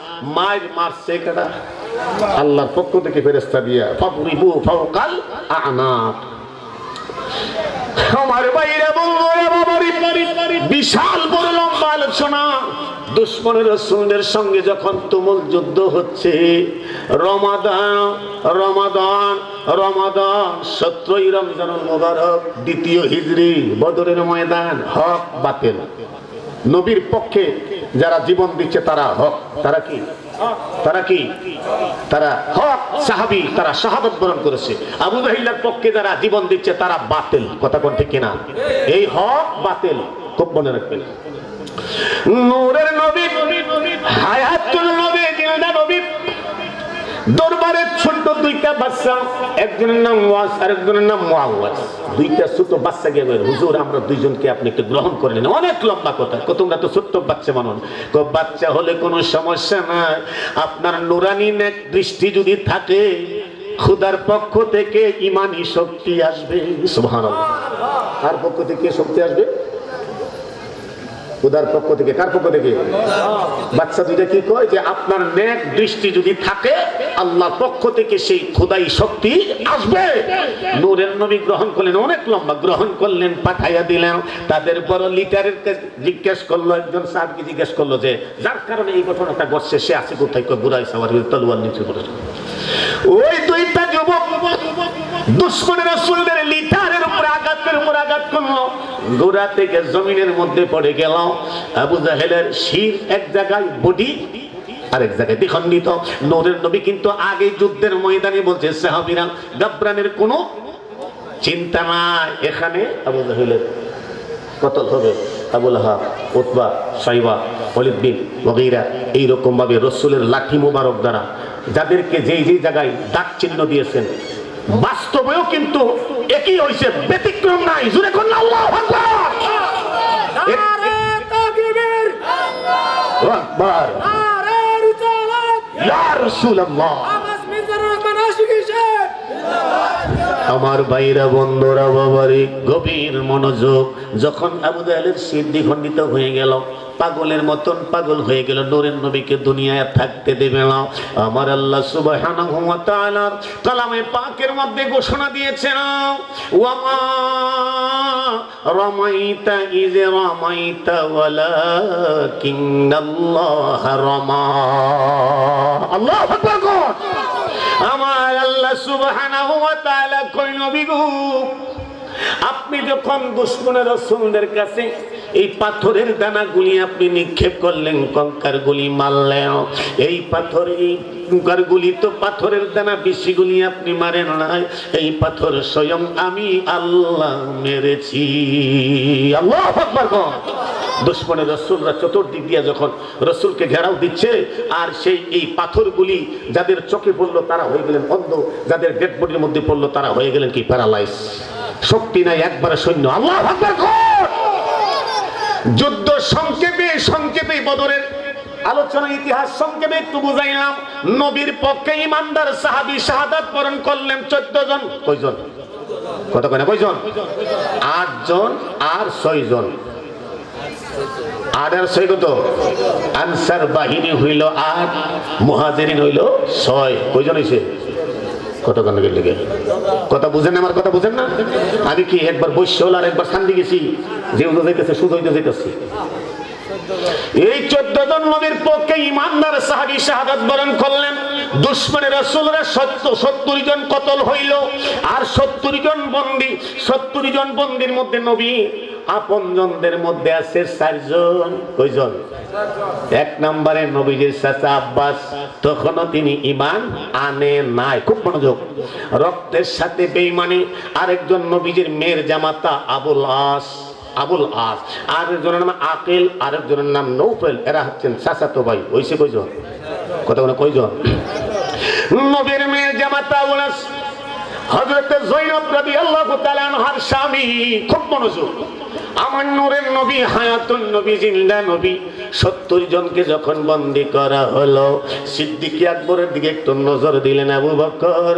মারছে কাটা আল্লাহর পক্ষ থেকে ফেরেশতা দিয়া ফাদরিবু ফাওকাল আ'নাক আমার ভাইরা বন্ধুরা বাবারি বিশাল বড় লম্বা আলোচনা দুশমনের রাসূলের সঙ্গে যখন তুমুল যুদ্ধ হচ্ছে রমাদান 17ই রমজানুল মুবারক দ্বিতীয় হিজরি বদরের ময়দান হক বাতিল নবীর পক্ষে যারা জীবন দিচ্ছে তারা হক তারা হক সাহাবী তারা শাহাদাত বরণ করেছে আবু জাহলের পক্ষে যারা জীবন দিচ্ছে তারা বাতিল কথা কোন ঠিক কিনা এই হক বাতিল খুব মনে রাখবেন নূরের নবী হায়াতুল নবী জিলদা নবী দরবারে ছোট দুইটা বাচ্চা একজনের নাম ওয়াস আর একজনের নাম মুআওয়াজ দুইটা ছোট বাচ্চা গিয়ে বলে হুজুর আমরা দুইজনকে আপনি একটু গ্রহণ করে নিন অনেক লম্বা কথা তোমরা তো ছোট্ট বাচ্চা মানুষ বাচ্চা হলে কোনো সমস্যা নাই আপনার নুরানি নেক দৃষ্টি যদি থাকে খোদার পক্ষ থেকে ঈমানি শক্তি আসবে সুবহানাল্লাহ কার পক্ষ থেকে শক্তি আসবে খোদার পক্ষ থেকে কার পক্ষ থেকে বাচ্চা দুইটা কি কয় যে আপনার নেক দৃষ্টি যদি থাকে আল্লাহর পক্ষ থেকে সেই খোদাই শক্তি আসবে নূরের নবী গ্রহণ করলেন অনেক লম্বা গ্রহণ করলেন পাঠাইয়া দিলেন তাদের বড় লিডারের জিজ্ঞেস করলো একজন সাহাবী জিজ্ঞেস করলো যে যার কারণে এই ঘটনাটা ঘটছে সে আছে কোথায় কয় বুড়াই সাওয়ার তলোয়ার নিচে পড়েছে ওই দুইটা যুবক দুশমনের রাসূলের লিডারের উপর আঘাত করলো গোড়া থেকে জমিনের মধ্যে পড়ে গেল আবু জাহেলের শির এক জায়গায় বডি আরেক জায়গায় দ্বিখণ্ডিত নূরের নবী কিন্তু আগে যুদ্ধের ময়দানে বলছে সাহাবীরা গাবরানের কোনো চিন্তা নাই এখানে আবু জাহেলের কতল হবে আবু লাহাব উতবা সাইবা ওয়ালিদ বিন ওয়াগীরা এই রকম ভাবে রাসূলের লাঠি মোবারক দ্বারা যাদেরকে যেই যেই জায়গায় দাগ চিহ্ন দিয়েছেন বাস্তবেও কিন্তু একই হইছে ব্যতিক্রম নাই জোরে কোন আল্লাহু আকবার নারে তাকবীর আল্লাহু আকবার নারে রিসালাত ইয়া রাসূলুল্লাহ আওয়াজ মিজার রহমান আশিকি শেখ আমার ভাইরা বন্ধুরা বাবারে গভীর মনোযোগ। যখন আবু জাহেলের শির দ্বিখণ্ডিত হয়ে গেল, পাগলের মতন পাগল হয়ে গেল, নূরের নবীকে দুনিয়ায় থাকতে দেবে না। আমার আল্লাহ সুবহানাহু ওয়া তাআলা কালামে পাকের মধ্যে ঘোষণা দিয়েছেন, ওয়ামা রামাইতা ইয রামাইতা ওয়ালাকিন্নাল্লাহ রামা। আল্লাহু আকবার। আমার আল্লাহ সুবহানাহু ওয়া তাআলা কই নবী গো, আপনি যখন দুশমনের রাসূলদের কাছে এই পাথরের দানাগুলি আপনি নিক্ষেপ করলেন, কঙ্কার গুলি মারলেন, এই পাথরের কঙ্কার গুলি তো পাথরের দানা বেশিগুলি আপনি মারেন নাই, এই পাথর স্বয়ং আমি আল্লাহ মেরেছি। আল্লাহু আকবার। দুশমনের রাসূলরা চতুর্দিক দিয়ে যখন রাসূলকে ঘেরাও দিচ্ছে, আর সেই এই পাথরগুলি যাদের চোখে পড়লো তারা হয়ে গেলেন অন্ধ, যাদের ডেড বডির মধ্যে পড়লো তারা হয়ে গেলেন কি প্যারালাইজ, শক্তি নাই, একবারে সৈন্য। আল্লাহু আকবার। যুদ্ধ সংক্ষেপে বদরের আলোচনা ইতিহাস সংক্ষেপে একটু বুঝাইলাম। নবীর পক্ষে ইমানদার সাহাবী শাহাদাত বরণ করলেন 14 জন। কয়জন? কত কয় না কয়জন? 8 জন আর 6 জন। 8 আর 6 কত? আনসার বাহিনী হইল 8, মুহাজিরিন হইল 6। কয়জন হইছে? কত কান লেগে কথা বুঝেন? আমার কথা বুঝেন না? আমি কি একবার বৈশ্যল আর একবার শান্তি গেছি, যে যাইতেছে সুযোইতে যাইতেছি। এই 14 জন নবীর পক্ষে ইমানদার সাহাবী শাহাদাত বরণ করলেন। দুশমনের রাসূলরা 70 জন কতল হইল, আর 70 জন বন্দী। 70 জন বন্দীর মধ্যে নবী আপনজনদের মধ্যে আছে 4 জন। কয়জন? 1 নম্বরে নবীজির চাচা আব্বাস, তখনও তিনি ঈমান আনে নাই। খুব মনোযোগ। রক্তের সাথে বেঈমানি। আরেকজন নবীজির মেয়ের জামাতা আবুল আস, আরেকজনের নাম আকিল, আরেকজনের নাম নৌফেল। এরা হচ্ছেন চাচাতো ভাই। হইছে কয়জন? কথা বলে কয়জন? নবীর মেয়ের জামাতা আবুল আস হযরত যায়েনব রাদিয়াল্লাহু তাআলা আনহার স্বামী। খুব মনোযোগ। আমার নূরের নবী, হায়াতুন নবী, জিন্দা নবী। 70 জনকে যখন বন্দী করা হলো, সিদ্দিক আকবরের দিকে একটু নজর দিলেন। আবু বকর,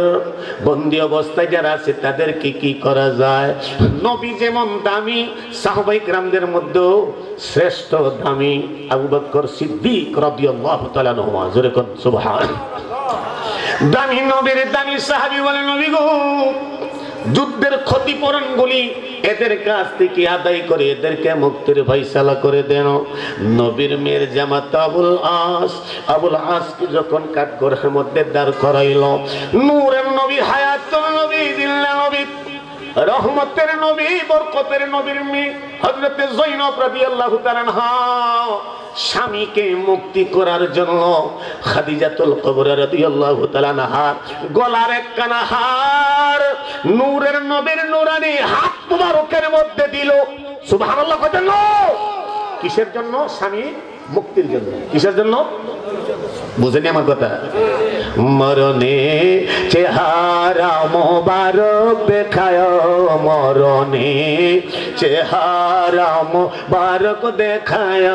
বন্দী অবস্থায় যারা আছে তাদেরকে কি করা যায়? নবী যেমন দামি, সাহাবায়ে কেরামদের মধ্যেও শ্রেষ্ঠ দামি আবু বকর সিদ্দিক রাদিয়াল্লাহু তাআলা আনহু। জোরে কোন সুবহানাল্লাহ। দামি নবীর দামি সাহাবী বলে, নবী গো, যুদ্ধের ক্ষতিপূরণগুলি এদের কাছ থেকে আদায় করে এদেরকে মুক্তির ফয়সালা করে দেন। নবীর মেয়ের জামাতা আবুল আসকে যখন কাঠগড়ের মধ্যে দাঁড় করাইল, নূরের নবী, হায়াতুল নবী, জিল্লা নবী, রহমতের নবী, বরকতের নবীর মেয়ে হযরত যায়েনব রাদিয়াল্লাহু তাআলা আনহা স্বামীকে মুক্তি করার জন্য খাদিজাতুল কুবরা রাদিয়াল্লাহু তাআলা আনহা গলার একখানা হার নূরের নবীর নূরানী হাত মুবারকের মধ্যে দিল। সুবহানাল্লাহ। কইতেন কিসের জন্য? স্বামী মুক্তির জন্য। কিসের জন্য? বুঝেনি আমার কথা? মরণে চেহারা মোবারক দেখায়, মরণে চেহারা মোবারক দেখায়,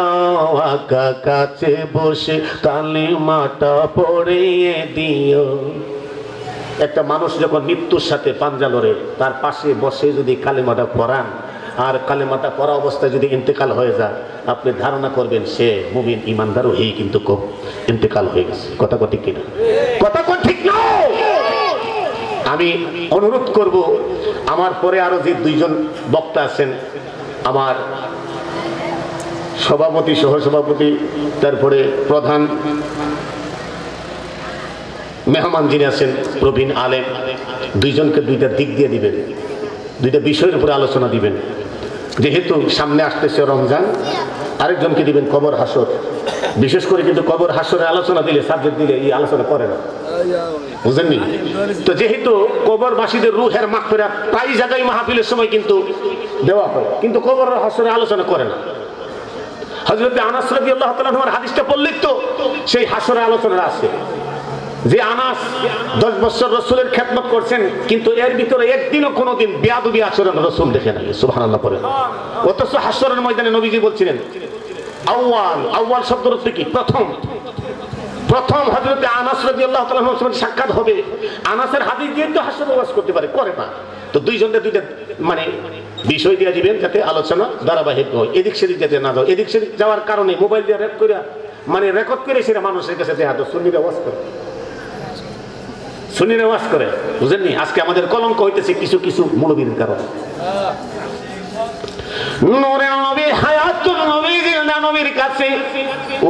আকা কাছে বসে কালিমাটা পড়িয়ে দিও। একটা মানুষ যখন মৃত্যুর সাথে পাঞ্জা লড়ে, তার পাশে বসে যদি কালিমাটা পড়ান, আর কালেমাটা পড়া অবস্থায় যদি ইন্তেকাল হয়ে যায়, আপনি ধারণা করবেন সে মুমিন ইমানদারও এই কিন্তু খুব ইন্তেকাল হয়ে গেছে। কথা ঠিক কিনা? কথা ঠিক না? আমি অনুরোধ করব, আমার পরে আরো যে 2 জন বক্তা আছেন, আমার সভাপতি, সহসভাপতি, তারপরে প্রধান মেহমান যিনি আছেন প্রবীণ আলেম, 2 জনকে 2টা দিক দিয়ে দিবেন, 2টা বিষয়ের উপরে আলোচনা দিবেন। যেহেতু সামনে আসতেছে রমজান, আরেকজনকে দিবেন কবর হাসর। বিশেষ করে কিন্তু কবর হাসরের আলোচনা দিলে, সাবজেক্ট দিলে এই আলোচনা করে না, বুঝেননি তো? যেহেতু কবরবাসীদের রূহের মাগফিরাত প্রায় জায়গায় মাহফিলের সময় কিন্তু দেওয়া হয়, কিন্তু কবর হাসরের আলোচনা করে না। হযরত আনাস রাদিয়াল্লাহু তাআলা আনহুর হাদিসটা পড়লে তো সেই হাসরের আলোচনা আছে, যে আনাস 10 বছর রাসূলের খেদমত করছেন, কিন্তু এর ভিতরে একদিনও কোনোদিন বেয়াদবি আচরণ রাসূল দেখে নাই। সুবহানাল্লাহ পড়েন। অথচ হাসরের ময়দানে নবীজি বলছিলেন আউয়াল শব্দের অর্থ কি? প্রথম হযরত আনাস রাদিয়াল্লাহু তাআলা আনহুর সাথে সাক্ষাৎ হবে। আনাসের হাদিস দিয়ে তো হাসর ওয়াজ করতে পারে, করে না। তো দুইজনকে দুইটা মানে বিষয় দিয়ে দিবেন যাতে আলোচনা ধারাবাহিক হয়, এদিক সেদিক যাতে না যাও। এদিক সেদিক যাওয়ার কারণে মোবাইল দিয়ে রেকর্ড করে সেটা মানুষের কাছে দেয়া তো সুন্নির আওয়াজ করে, সুন্নির আওয়াজ করে, বুঝেননি? আজকে আমাদের কলঙ্ক হইতেছে কিছু কিছু মৌলবীর কারণে। নূরের নবী হায়াতুল নবী জিন্দা নবীর কাছে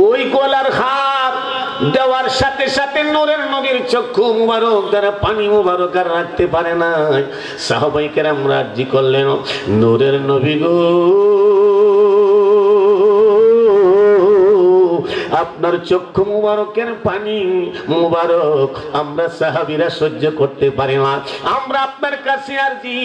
ওই গলার হাত দেওয়ার সাথে সাথে নূরের নবীর চক্ষু মুবারক দ্বারা পানি মুবারক আর রাখতে পারে না। সাহাবায়ে কেরাম রাজি করলেন, নূরের নবী গো, আপনার চক্ষু মুবারকের পানি মুবারক আমরা সাহাবীরা সহ্য করতে পারি না, আমরা আপনার কাছে আরজি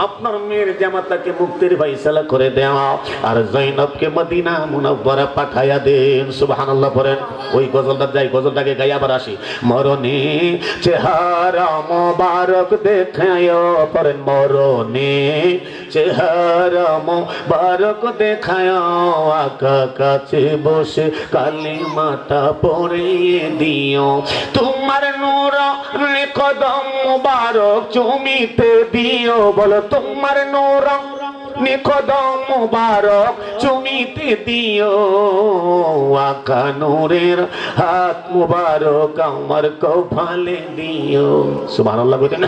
আপনার মেয়ের জামাতাকে মুক্তির ফয়সালা করে দেওয়া আর জয়নবকে মদিনা মুনাওয়ারা পাঠায়া দেন। সুবহানাল্লাহ পড়েন। ওই গজলটা যাই, গজলটাকে গাই আবার আসি। মরণে চেহারা মুবারক দেখায়, পড়েন, মরণে চেহারা মুবারক দেখায় আকা কাছে বসে কালিমাটা পড়িয়ে দিও, তোমার নূর কদম মুবারক চুমিতে দিও। বলো, তোমার নূর কদম মুবারক চুমিতে দিও, আকা নূরের হাত মুবারক আমার কপালে দিও। সুবহানাল্লাহ বলেন।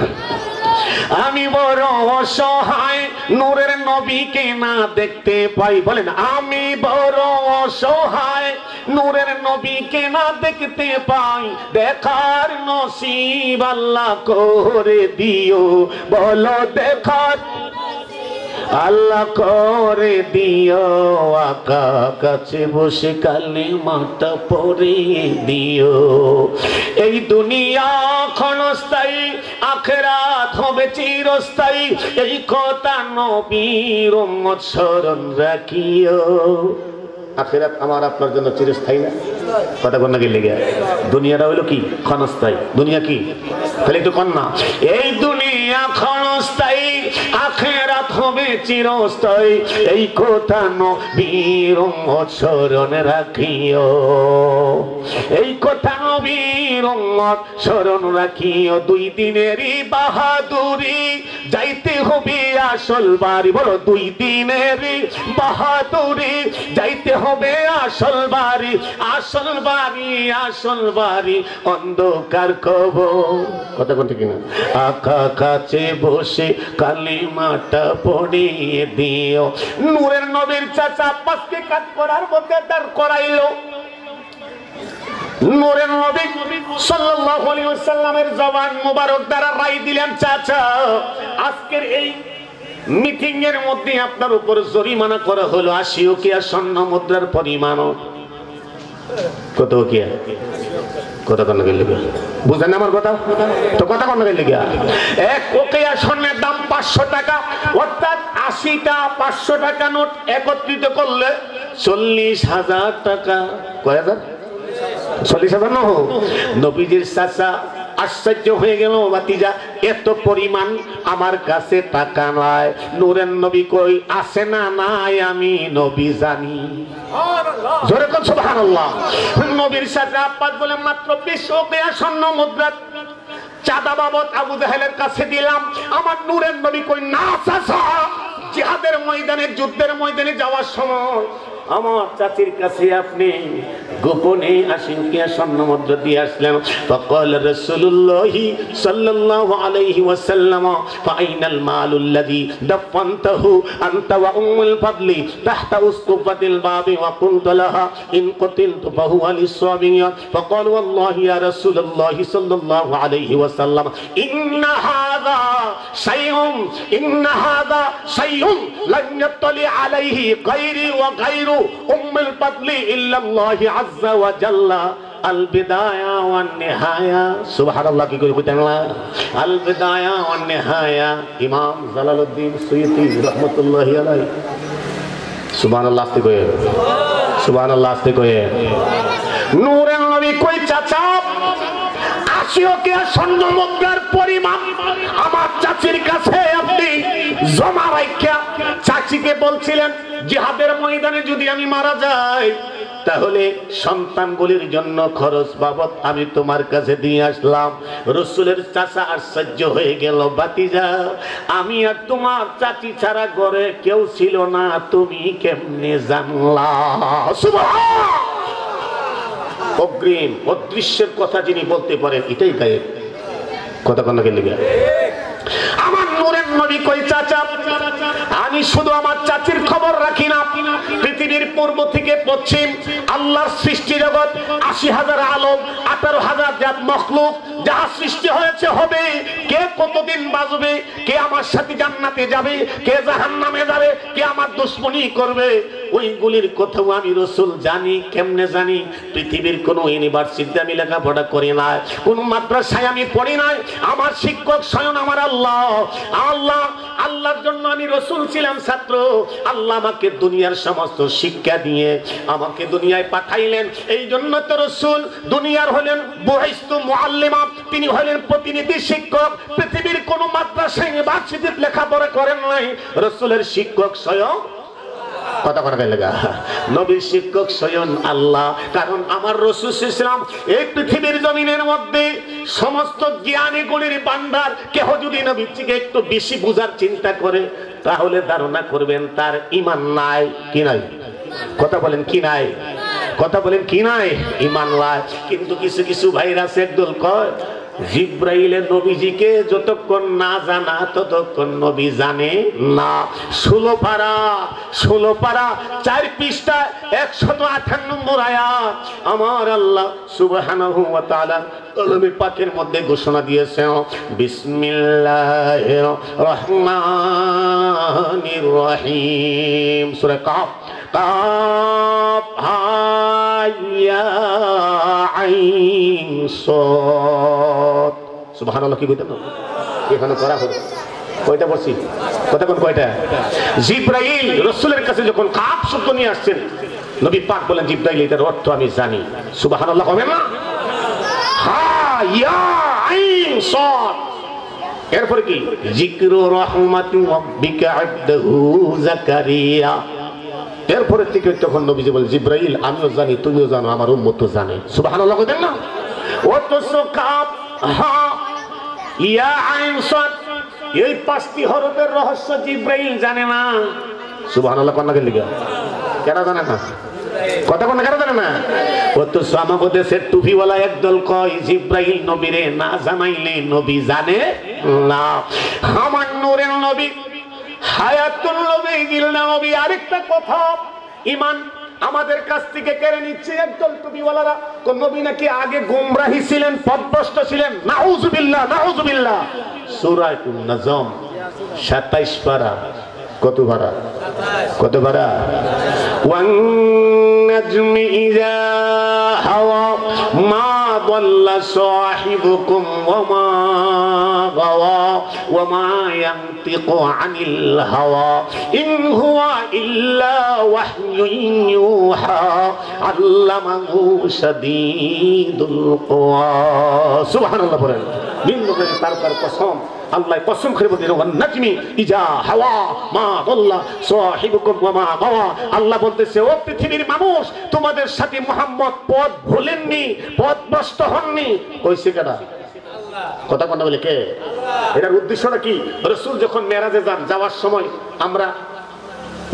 আমি বড় অসহায় নূরের নবীকে না দেখতে পাই, বলেন, আমি বড় অসহায় নূরের নবীকে না দেখতে পাই, দেখার নসিব আল্লাহ করে দিও। বলো, দেখার আল্লাহ করে দিও, আকা কাছে বসে কালিমাটা পড়িয়ে দিও। এই দুনিয়া ক্ষণস্থায়ী, আখিরাত হবে চিরস্থায়ী, এই কথা নবীর উম্মত স্মরণ রাখিও। আখিরাত আমার আপনার জন্য চিরস্থায়ী না, কথা কোন নাকি লেগে? দুনিয়াটা হইলো কি? ক্ষণস্থায়ী। দুনিয়া কি? খালি একটু কন্যা, এই দুনিয়া ক্ষণস্থায়ী, আখিরাত হবে চিরস্থায়ী, এই কথা নবীর উম্মত স্মরণ রাখিও। এই কথা নবীর উম্মত স্মরণ রাখিও। দুই দিনেরই বাহাদুরি যাইতে হবে আসল বাড়ি। বলো, দুই দিনেরই বাহাদুরি যাইতে হবে আসল বাড়ি, আসল বাড়ি, আসল বাড়ি অন্ধকার কবর। কথা কোনটা কিনা? আকা কাছে বসে কালিমাটা পড়িয়ে দিও। নূরের নবীর চাচা আব্বাসকে কাজ করার মধ্যে তার করাইলো। নূরের নবী সাল্লাল্লাহু আলাইহি ওয়াসাল্লামের জবান মুবারক দ্বারা রায় দিলেন, চাচা আজকের এই মিটিং এর মধ্যে আপনার উপর জরিমানা করা হলো 80 উকিয়া স্বর্ণ মুদ্রার পরিমাণ। কত উকিয়া? কথা কোন নাকি লেগে? বুঝেন আমার কথা? তো কথা কোন নাকি লেগে? এক উকিয়া স্বর্ণের দাম 500 টাকা, অর্থাৎ 80টা 500 টাকা নোট একত্রিত করলে 40,000 টাকা। কয় হাজার? 40,000 না? নবীজির চাচা আশ্চর্য হয়ে গেল, ভাতিজা এত পরিমাণ আমার কাছে টাকা নাই। নূরের নবী কই আছে না নাই আমি নবী জানি। জোরে কোন সুবহানাল্লাহ। নবীর সাথে আব্বাস বলে, মাত্র 20 উকিয়া স্বর্ণ মুদ্রা চাঁদা বাবদ আবু জাহেলের কাছে দিলাম। আমার নূরের নবী কই, না চাচা, জিহাদের ময়দানে, যুদ্ধের ময়দানে যাওয়ার সময় আমার চাচির কাছে আপনি গোপনে 80 উকিয়া স্বর্ণ মুদ্রা দিয়ে আসলেন। فقال رسول الله صلى الله عليه وسلم فأين المال الذي دفنته أنت وأم الفضل تحت أسقفة الباب وقلت لها إن قتلت فهو للصابرين. فقال والله يا رسول الله صلى الله عليه وسلم إن هذا شيء لم يطلع عليه غيري وغير أم الفضل إلا الله عز وجل. আল বিদায়া ওয়ান নিহায়া। সুবহানাল্লাহ। কি করে কইতেন না? আল বিদায়া ওয়ান নিহায়া, ইমাম জালালউদ্দিন সুয়ুতি রাহমাতুল্লাহি আলাইহি। সুবহানাল্লাহ। আস্তে কয়ে, সুবহানাল্লাহ আস্তে কয়ে। নূরের নবী কই, চাচা 80 উকিয়া স্বর্ণ মুদ্রার পরিমাণ আমার চাচির কাছে আপনি জমা রাখিয়া চাচিকে বলছিলেন, জিহাদের ময়দানে যদি আমি মারা যাই তাহলে সন্তানগুলির জন্য খরচ বাবদ আমি তোমার কাছে দিয়ে আসলাম। রসুলের চাচা আশ্চর্য হয়ে গেল, ভাতিজা আমি আর তোমার চাচি ছাড়া ঘরে কেউ ছিল না, তুমি কেমনে জানলা? সুবহানাল্লাহ। অগ্রিম অদৃশ্যের কথা যিনি বলতে পারেন এটাই গায়েব কথা। কোন লেগে আমার নূরের নবী কই চাচা, আমি শুধু আমার চাচির খবর রাখি না, পৃথিবীর পূর্ব থেকে পশ্চিম আল্লাহর সৃষ্টি জগৎ ৮০,০০০ আলম ১৮,০০০ জাত মখলুক যা সৃষ্টি হয়েছে হবে, কে কতদিন বাঁচবে, কে আমার সাথে জান্নাতে যাবে, কে জাহান্নামে যাবে, কে আমার দুশমনি করবে, ওইগুলির কথাও আমি রাসূল জানি। কেমনে জানি? পৃথিবীর কোন ইউনিভার্সিটিতে আমি লেখাপড়া করি নাই, কোন মাদ্রাসায় আমি পড়ি নাই, আমার শিক্ষক স্বয়ং আমার আল্লাহ। আল্লাহ আল্লাহর জন্য আমি রাসূল ছিলাম ছাত্র। আল্লাহ আমাকে দুনিয়ার সমস্ত শিক্ষা দিয়ে আমাকে দুনিয়ায় পাঠাইলেন। এই জন্য তো রাসূল দুনিয়ার হলেন বুইস্তু মুআল্লিমা, তিনি হলেন প্রতিনিধি শিক্ষক। পৃথিবীর কোন মাদ্রাসা ইউনিভার্সিটিতে লেখাপড়া করেন নাই, রাসূলের শিক্ষক স্বয়ং কথা বলা লাগা নবীর শিক্ষক স্বয়ং আল্লাহ। কারণ আমার রাসূল সাল্লাল্লাহু আলাইহি ওয়াসাল্লাম এই পৃথিবীর জমিনের মধ্যে সমস্ত জ্ঞানী গুণের ভান্ডার। কেহ যদি নবীর থেকে একটু বেশি বুঝার চিন্তা করে তাহলে ধারণা করবেন তার ঈমান নাই। কি নাই? কথা বলেন কি নাই? কথা বলেন কি নাই? ঈমান নাই। কিন্তু কিছু কিছু ভাইরা আছে একদল কয় জিব্রাইলের নবীজিকে যতক্ষণ না জানা ততক্ষণ নবী জানে না। ১৬ পারা ৪ পৃষ্ঠা ১৫৮ নম্বর আয়াত আমার আল্লাহ সুবহানাহু ওয়া তাআলা কালামে পাকের মধ্যে ঘোষণা দিয়েছেন, বিসমিল্লাহির রহমানির রহিম। সূরা কাফ কাফ হা ইয়া আইন সাদ। সুবহানাল্লাহ। কি কইতেন এখানে করা হলো কয়টা বলছি? কথা কোন কয়টা? জিব্রাইল রাসূলের কাছে যখন কাফ শব্দ নিয়ে আসছেন, নবী পাক বলেন জিব্রাইল এটার অর্থ আমি জানি। সুবহানাল্লাহ হবে না? হা ইয়া আইন সাদ। এরপরে কি? যিকরু রাহমাতি রাব্বিকা আবদহু যাকারিয়া। এরপরে থেকে তখন নবীজি বলেন জিব্রাইল আমিও জানি, তুমিও জানো, আমার উম্মত তো জানে। সুবহানাল্লাহ কইতেন না? অথচ কাফ হা ইয়া আইন সাদ এই ৫টি হরফের রহস্য জিব্রাইল জানে না। সুবহানাল্লাহ কোন লাগে লিখা কেন জানে না? কথা কোন কেন জানে না? অথচ আমাদের দেশের টুপিওয়ালা একদল কয় জিব্রাইল নবীরে না জানাইলে নবী জানে না। আমার নূরের নবী হায়াতুল নবী গিলনা নবী। আরেকটা কথা, ঈমান আমাদের কাছ থেকে কেড়ে নিচ্ছে একদল টুপিওয়ালারা। কোন নবী নাকি আগে গুমরাহি ছিলেন, পথভ্রষ্ট ছিলেন। নাউযুবিল্লাহ নাউযুবিল্লাহ। সূরা আন-নাজম ২৭ পারা। কত পারা? কত পারা? ওয়ান নাজমি ইযা হাওয়া মা দাল্লা সাহিবুকুম ওয়া মা গাওয়া ওয়া মা ইয়ানতিকু আনিল হাওয়া ইন হুয়া ইল্লা ওয়াহয়ুন ইউহা আল্লামাহু শাদীদুল কুওয়া। সুবহানাল্লাহ বলেন। বিন্দু করে তার কসম, আল্লাহ কসম করে বলেন ওয়ান নাজমি ইযা হাওয়া মা দাল্লা সাহিবুকুম ওয়া মা গাওয়া। আল্লাহ বলতেছে ও পৃথিবীর মানুষ, তোমাদের সাথে মুহাম্মদ পথ ভুলেননি, পথভ্রষ্ট হননি। কইছে কেডা? কথা কোন বলে কে? এটার উদ্দেশ্যটা কি? রাসূল যখন মেরাজে যান, যাওয়ার সময় আমরা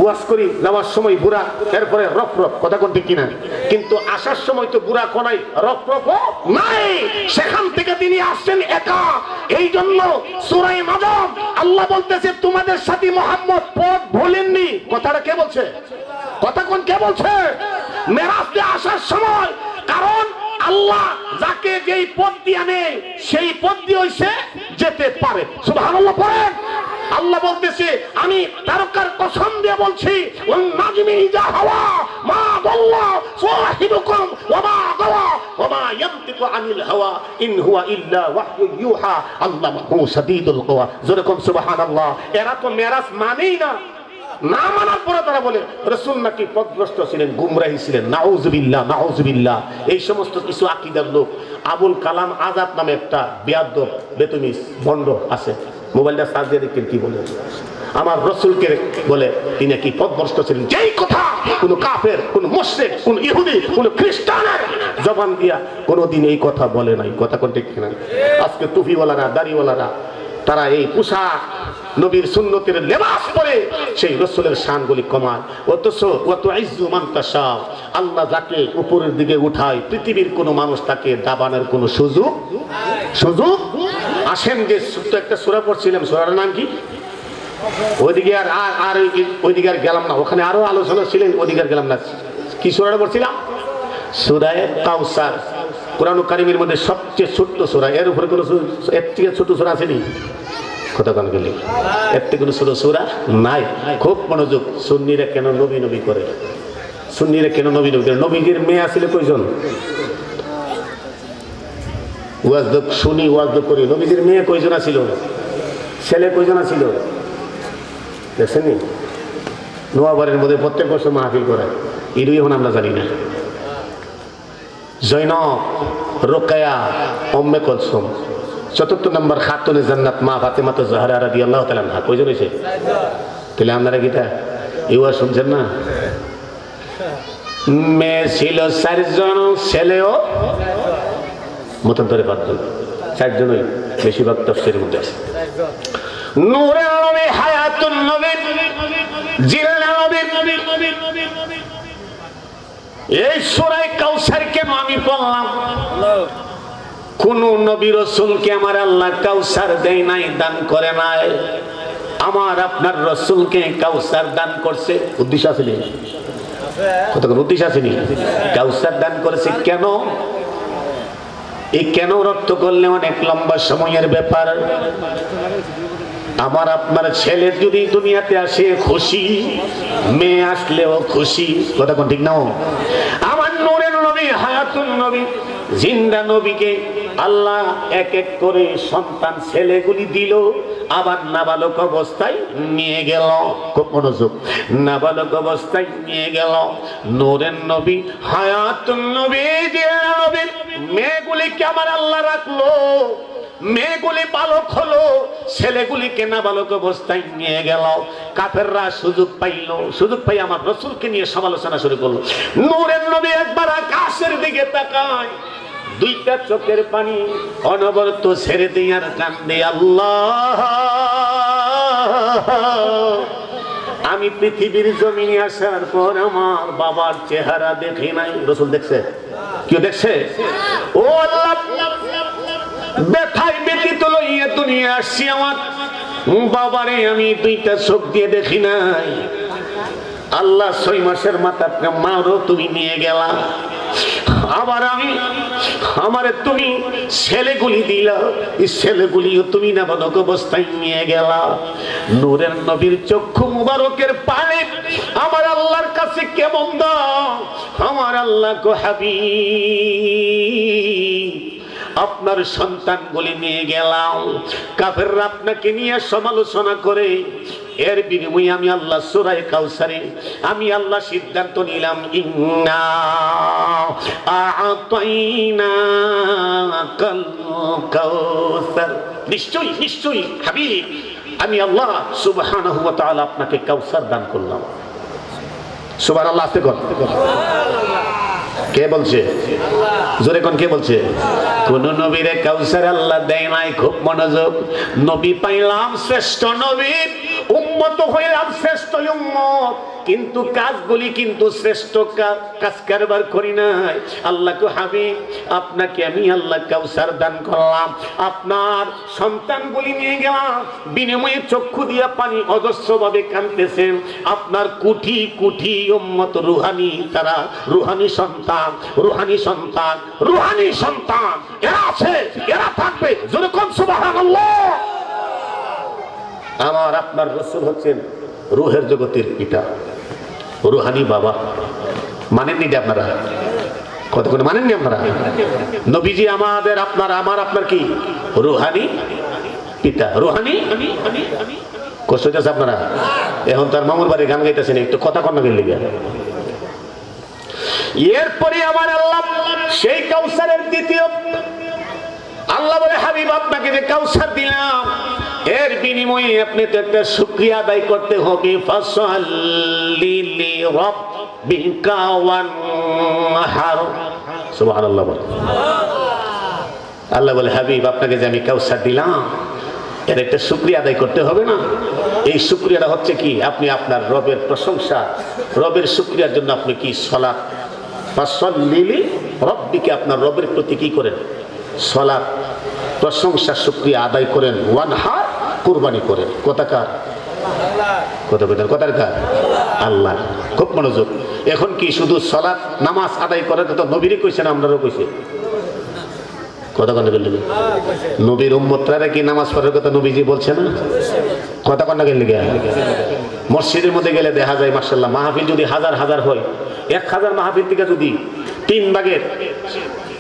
ওয়াজ করি, যাওয়ার সময় বুড়া, এরপরে রফ রফ। কথা কোন ঠিক কিনা? কিন্তু আসার সময় তো বুড়া কোনাই রফ রফ নাই। সেখান থেকে তিনি আসছেন একা। এই জন্য সূরা আন-নাজম আল্লাহ বলতেছে তোমাদের সাথে মুহাম্মদ পথ ভুলেননি। কথাটা কে বলছে? কথা কোন কে বলছে? মেরাজে আসার সময়। কারণ আল্লাহ যাকে যেই পথ দিয়ে আনে সেই পথ দিয়ে হইছে যেতে পারে। সুবহানাল্লাহ পড়েন। আল্লাহ বলতেছে আমি তারকার কসম দিয়ে বলছি ওয়ান নাজমি ইযা হাওয়া মা দাল্লা সাহিবুকুম ওয়া মা গাওয়া ওয়া মা ইয়ানতিকু আনিল হাওয়া ইন হুয়া ইল্লা ওয়াহয়ুন ইউহা আল্লামাহু শাদীদুল কুওয়া। জোরে কোন সুবহানাল্লাহ। এরা তো মেরাজ মানেই না। না মানার পরে তারা বলে রাসূল নাকি পথভ্রষ্ট ছিলেন, গুমরাহি ছিলেন। নাউযুবিল্লাহ নাউযুবিল্লাহ। এই সমস্ত কিছু আকীদার লোক। আবুল কালাম আজাদ নামে একটা বেয়াদব বেতুমিস ভণ্ড আছে, মোবাইলটা চার্জ দিয়ে দেখেন কি বলে। আমার রসুলকে বলে তিনি কি পথভ্রষ্ট ছিলেন। যেই কথা কোন কাফের, কোন মুশরিক, কোন ইহুদি, কোন খ্রিস্টানের জবান দিয়া কোনদিন এই কথা বলে নাই। কথা কোন ঠিক কিনা? আজকে টুপিওয়ালারা, দাড়িওয়ালারা তারা এই পোশাক নবীর সুন্নতের লেবাস পরে সেই রাসূলের শানগুলি কমায়। অথচ ওয়াতুইজ্জু মান তাশা, আল্লাহ যাকে উপরের দিকে উঠায় পৃথিবীর কোনো মানুষ তাকে দাবানোর কোনো সুযোগ আসেন। যে ছোট্ট একটা সূরা পড়ছিলাম, সূরার নাম কি? ওইদিকে আর ওইদিকে আর গেলাম না, ওখানে আরো আলোচনা ছিলেন, ওইদিকে আর গেলাম না। কি সূরাটা পড়ছিলাম? সূরা কাউসার। কোরআন কারীমের মধ্যে সবচেয়ে ছোট্ট সূরা। এর উপরে কোনো এর থেকে ছোট সূরা আসেনি? কথা কোন গেলি এর থেকে কোনো ছোট সূরা নাই। খুব মনোযোগ। সুন্নিরা কেন নবী নবী করে? সুন্নিরা কেন নবী নবী করে? নবীদের মেয়ে আসলে কয়জন? ওয়াজ শুনি, ওয়াজ করি। নবীদের মেয়ে কয়জন ছিল? ছেলে কয়জন ছিল? দেখছেনি? নোয়াবাড়ির মধ্যে প্রত্যেক বছর মাহফিল করে। এরই এখন আমরা জানি না। জৈনব, রোকায়া, উম্মে কুলসুম। ৪র্থ নম্বর খাতুনে জান্নাত মা ফাতেমা জাহরা রাদিয়াল্লাহু তাআলা আনহা। কয়জন হয়েছে? তাহলে আপনারা কিটা এই ওয়াজ শুনছেন না? মেয়ে ছিল ৪ জন, ছেলেও মতান্তরে ৫ জন। ৪ জনই বেশিরভাগ তাফসীরের মধ্যে আছে। নূরের নবী, হায়াতুন নবী, জিলাল নবী। এই সূরা কাউসার কেন আমি পড়লাম? কোন নবী রাসূলকে আমার আল্লাহ কাউসার দেয় নাই, দান করে নাই। আমার আপনার রাসূলকে কাউসার দান করছে। উদ্দেশ্য আছে নি? কতক্ষণ উদ্দেশ্য আছে নি? কাউসার দান করেছে কেন? এই কেন অর্থ করলে অনেক লম্বা সময়ের ব্যাপার। আমার আপনার ছেলে যদি দুনিয়াতে আসে খুশি, মেয়ে আসলেও খুশি। কথা কোন ঠিক না? আমার নূরের নবী, হায়াতুন নবী, জিন্দা নবীকে আল্লাহ এক এক করে সন্তান ছেলেগুলি দিল, আবার নাবালক অবস্থায় নিয়ে গেল। খুব মনোযোগ। নাবালক অবস্থায় নিয়ে গেল। নূরের নবী, হায়াতুন নবী, জিন্দা নবীর মেয়েগুলিকে আমার আল্লাহ রাখলো। মেয়েগুলি বালক হলো, ছেলেগুলিকে নাবালক অবস্থায় নিয়ে গেল। কাফেররা সুযোগ পাইল, সুযোগ পাই আমার রাসূলকে নিয়ে সমালোচনা শুরু করলো। নূরের নবী একবার আকাশের দিকে তাকায়, দুইটা চোখের পানি অনবরত ছেড়ে দিয়ে আর কান্দে, আল্লাহ আমি পৃথিবীর জমিনে আসার পর আমার বাবার চেহারা দেখি নাই। রাসূল দেখছে? কেউ দেখছে? ও আল্লাহ, ব্যথায় ব্যথিত লইয়া দুনিয়া আসছি, আমার বাবারে আমি দুইটা চোখ দিয়ে দেখি নাই। আল্লাহ 6 মাসের মাথা মারো তুমি নিয়ে গেলা, আবার আমি আমারে তুমি ছেলেগুলি দিলা, এই ছেলেগুলিও তুমি নাবালক অবস্থায় নিয়ে গেলা। নূরের নবীর চক্ষু মুবারকের পানি আমার আল্লাহর কাছে কেমন দাও। আমার আল্লাহ গো হাবিব, আপনার সন্তানগুলি নিয়ে গেলাম, কাফেররা আপনাকে নিয়ে সমালোচনা করে, এর বিনিময়ে আমি আল্লাহ সূরা কাউসারে আমি আল্লাহ সিদ্ধান্ত নিলাম, ইন্না আ'তাইনাকাল কাউসার, নিশ্চয়ই নিশ্চয়ই হাবিব আমি আল্লাহ সুবহানাহু ওয়া তাআলা আপনাকে কাউসার দান করলাম। সুবহানাল্লাহ। আস্তে কর। কে বলছে? জোরে কোন কে বলছে? কোন নবীরে কাউসার আল্লাহ দেয় নাই। খুব মনোযোগ। নবী পাইলাম শ্রেষ্ঠ নবী, উম্মত হইলাম শ্রেষ্ঠ উম্মত, কিন্তু কাজগুলি কিন্তু শ্রেষ্ঠ কাজ কারবার করি নাই। আল্লাহকে হাবিব আপনাকে আমি আল্লাহ কাউসার দান করলাম, আপনার সন্তানগুলি নিয়ে গেলাম, বিনিময়ে চক্ষু দিয়া পানি অজস্রভাবে কাঁদতেছেন। আপনার কোটি কোটি উম্মত রুহানি, তারা রুহানি সন্তান, রুহানি সন্তান, রুহানি সন্তান, এরা আছে, এরা থাকবে। জোরে কোন সুবহানাল্লাহ। আমার আপনার রাসূল হচ্ছেন রুহের জগতের পিতা, রুহানি বাবা। মানেননি যে আপনারা? কতক্ষণ মানেননি আপনারা? নবীজি আমাদের আপনার আমার আপনার কি রুহানি পিতা, রুহানি। কষ্ট হইতেছে আপনারা? এখন তার মামুর বাড়ি গান গাইতেছেন, একটু কথা কন্যা গেলে। এরপরে আমার আল্লাহ সেই কাউসারের দ্বিতীয় আল্লাহ বলে, হাবিব আপনাকে যে কাউসার দিলাম, এর বিনিময়ে আপনি তো একটা শুকরিয়া আদায় করতে হবে। ফাসাল্লি লিরাব্বিকা ওয়ানহার। সুবহানাল্লাহ। আল্লাহ বলে, হাবিব আপনাকে যে আমি কাউসার দিলাম এর একটা শুকরিয়া আদায় করতে হবে না? এই শুকরিয়াটা হচ্ছে কি? আপনি আপনার রবের প্রশংসা, রবের শুকরিয়ার জন্য আপনি কি সালাত, ফাসাল্লি লিরাব্বিকা, আপনার রবের প্রতি কি করেন? সালাত, প্রশংসা, শুকরিয়া আদায় করেন। ওয়ানহার, কুরবানি করেন। কথাকার কথাকার আল্লাহ। খুব মনোযোগ। এখন কি শুধু সালাত নামাজ আদায় করার কথা নবীরই কইছেন, আমরাও কইছি? কথা কন্যা গেল নবীর উম্মতরা কি নামাজ পড়ার কথা নবীজি বলছে না? কথা কন্যা গেল। মসজিদের মধ্যে গেলে দেখা যায় মাশাআল্লাহ, মাহফিল যদি হাজার হাজার হয়, 1000 মাহফিল থেকে যদি 3 ভাগের